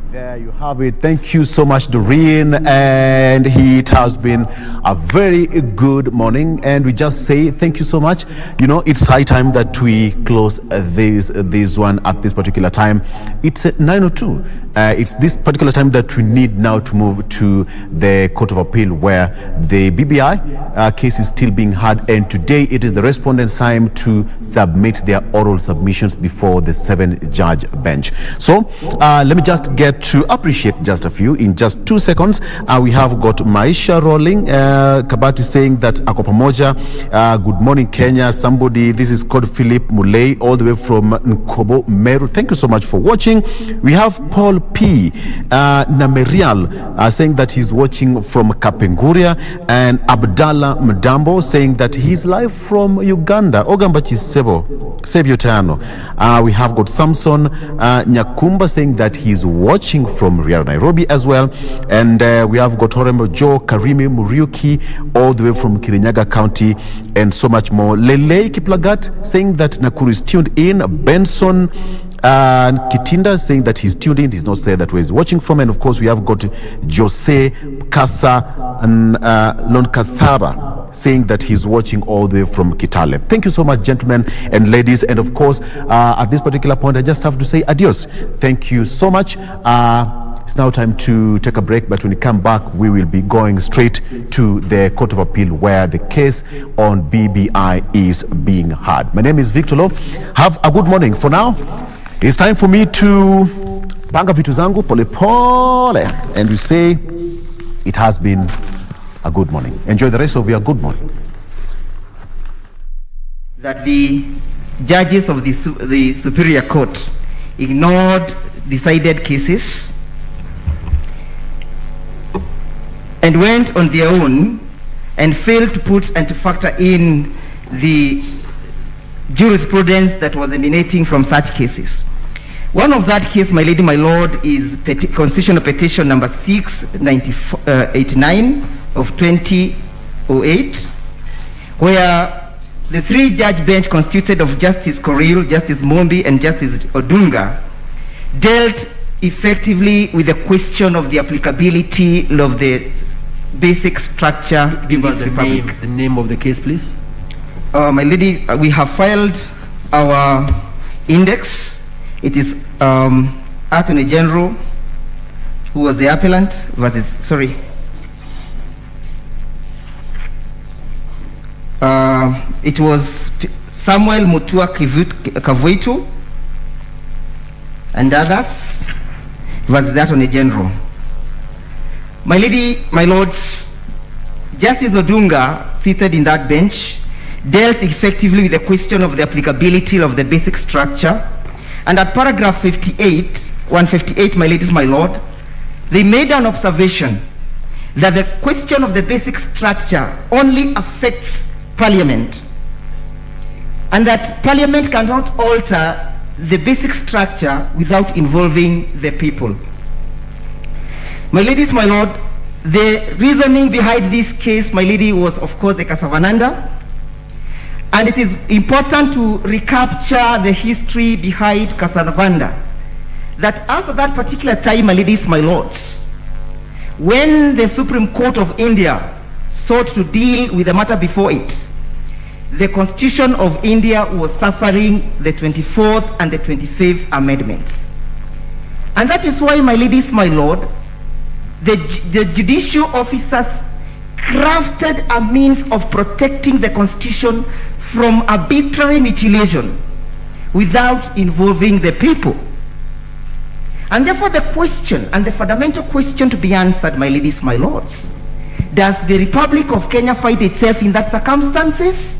There you have it. Thank you so much, Doreen. And it has been a very good morning. And we just say thank you so much. You know, it's high time that we close this one at this particular time. It's at 9:02. It's this particular time that we need now to move to the Court of Appeal, where the BBI case is still being heard. And today it is the respondents' time to submit their oral submissions before the 7-judge bench. So let me just get to appreciate just a few in just 2 seconds. We have got Maisha rolling, Kabati saying that ako pamoja, good morning Kenya. Somebody, this is called Philip Mulei, all the way from Nkobo, Meru. Thank you so much for watching. We have Paul P. Namerial saying that he's watching from Kapenguria, and Abdallah Mdambo saying that he's live from Uganda. Ogambachi Sebo, Sebio Tano. We have got Samson Nyakumba saying that he's watching from Riyadh, Nairobi as well. And we have got Horembo Joe Karimi Muriuki all the way from Kirinyaga County, and so much more. Lele Kiplagat saying that Nakuru is tuned in. Benson Kitinda saying that he's tuned in. He's not said that where he's watching from. And of course we have got Jose Kasa and Lonkasaba saying that he's watching all the way from Kitale. Thank you so much, gentlemen and ladies. And of course, at this particular point, I just have to say adios. Thank you so much. It's now time to take a break, but when we come back, we will be going straight to the Court of Appeal, where the case on BBI is being heard. My name is Victor Lo. Have a good morning. For now, it's time for me to panga vitu zangu pole pole, and we say it has been a good morning. Enjoy the rest of your good morning. That the judges of the Superior Court ignored decided cases and went on their own and failed to put and to factor in the jurisprudence that was emanating from such cases. One of that case, my lady, my lord, is constitutional petition number 689 of 2008, where the 3-judge bench constituted of Justice Koril, Justice Mombi, and Justice Odunga dealt effectively with the question of the applicability of the basic structure in this republic. The name of the case, please. My lady, we have filed our index. It is Attorney General, who was the appellant, versus, sorry. It was Samuel Mutua Kavuitu and others versus the Attorney General. My lady, my lords, Justice Odunga, seated in that bench, dealt effectively with the question of the applicability of the basic structure. And at paragraph 158, my ladies, my lord, they made an observation that the question of the basic structure only affects Parliament, and that Parliament cannot alter the basic structure without involving the people. My ladies, my lord, the reasoning behind this case, my lady, was of course the Casavananda, And it is important to recapture the history behind Casanavanda. That as at that particular time, my ladies, my lords, when the Supreme Court of India sought to deal with the matter before it, the Constitution of India was suffering the 24th and the 25th amendments. And that is why, my ladies, my lord, the judicial officers crafted a means of protecting the Constitution from arbitrary mutilation without involving the people. And therefore the question, and the fundamental question to be answered, my ladies, my lords, does the Republic of Kenya find itself in that circumstances?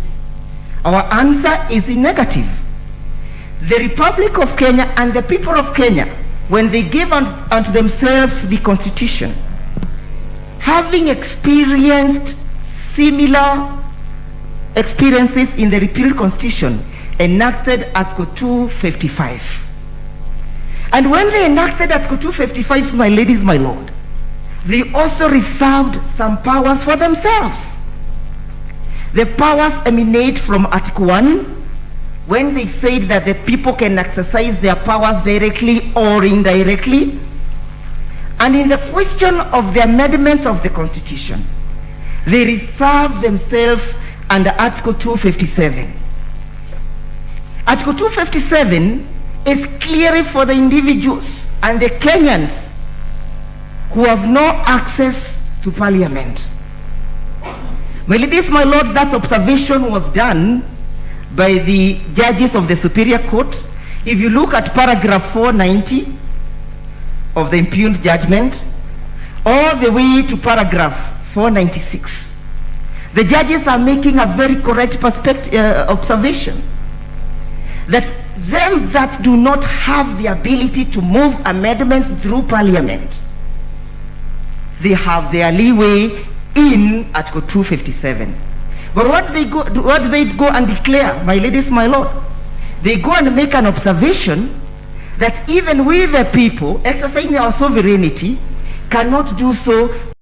Our answer is in negative. The Republic of Kenya and the people of Kenya, when they gave unto themselves the Constitution, having experienced similar experiences in the repealed Constitution, enacted Article 255. And when they enacted Article 255, my ladies, my lord, they also reserved some powers for themselves. The powers emanate from Article 1, when they said that the people can exercise their powers directly or indirectly. And in the question of the amendment of the Constitution, they reserved themselves under Article 257. Article 257 is clearly for the individuals and the Kenyans who have no access to parliament. My ladies, my lord, that observation was done by the judges of the Superior Court. If you look at paragraph 490 of the impugned judgment, all the way to paragraph 496, the judges are making a very correct observation that them that do not have the ability to move amendments through parliament, they have their leeway in Article 257. But what do they go and declare, my ladies, my lord? They go and make an observation that even we the people exercising our sovereignty cannot do so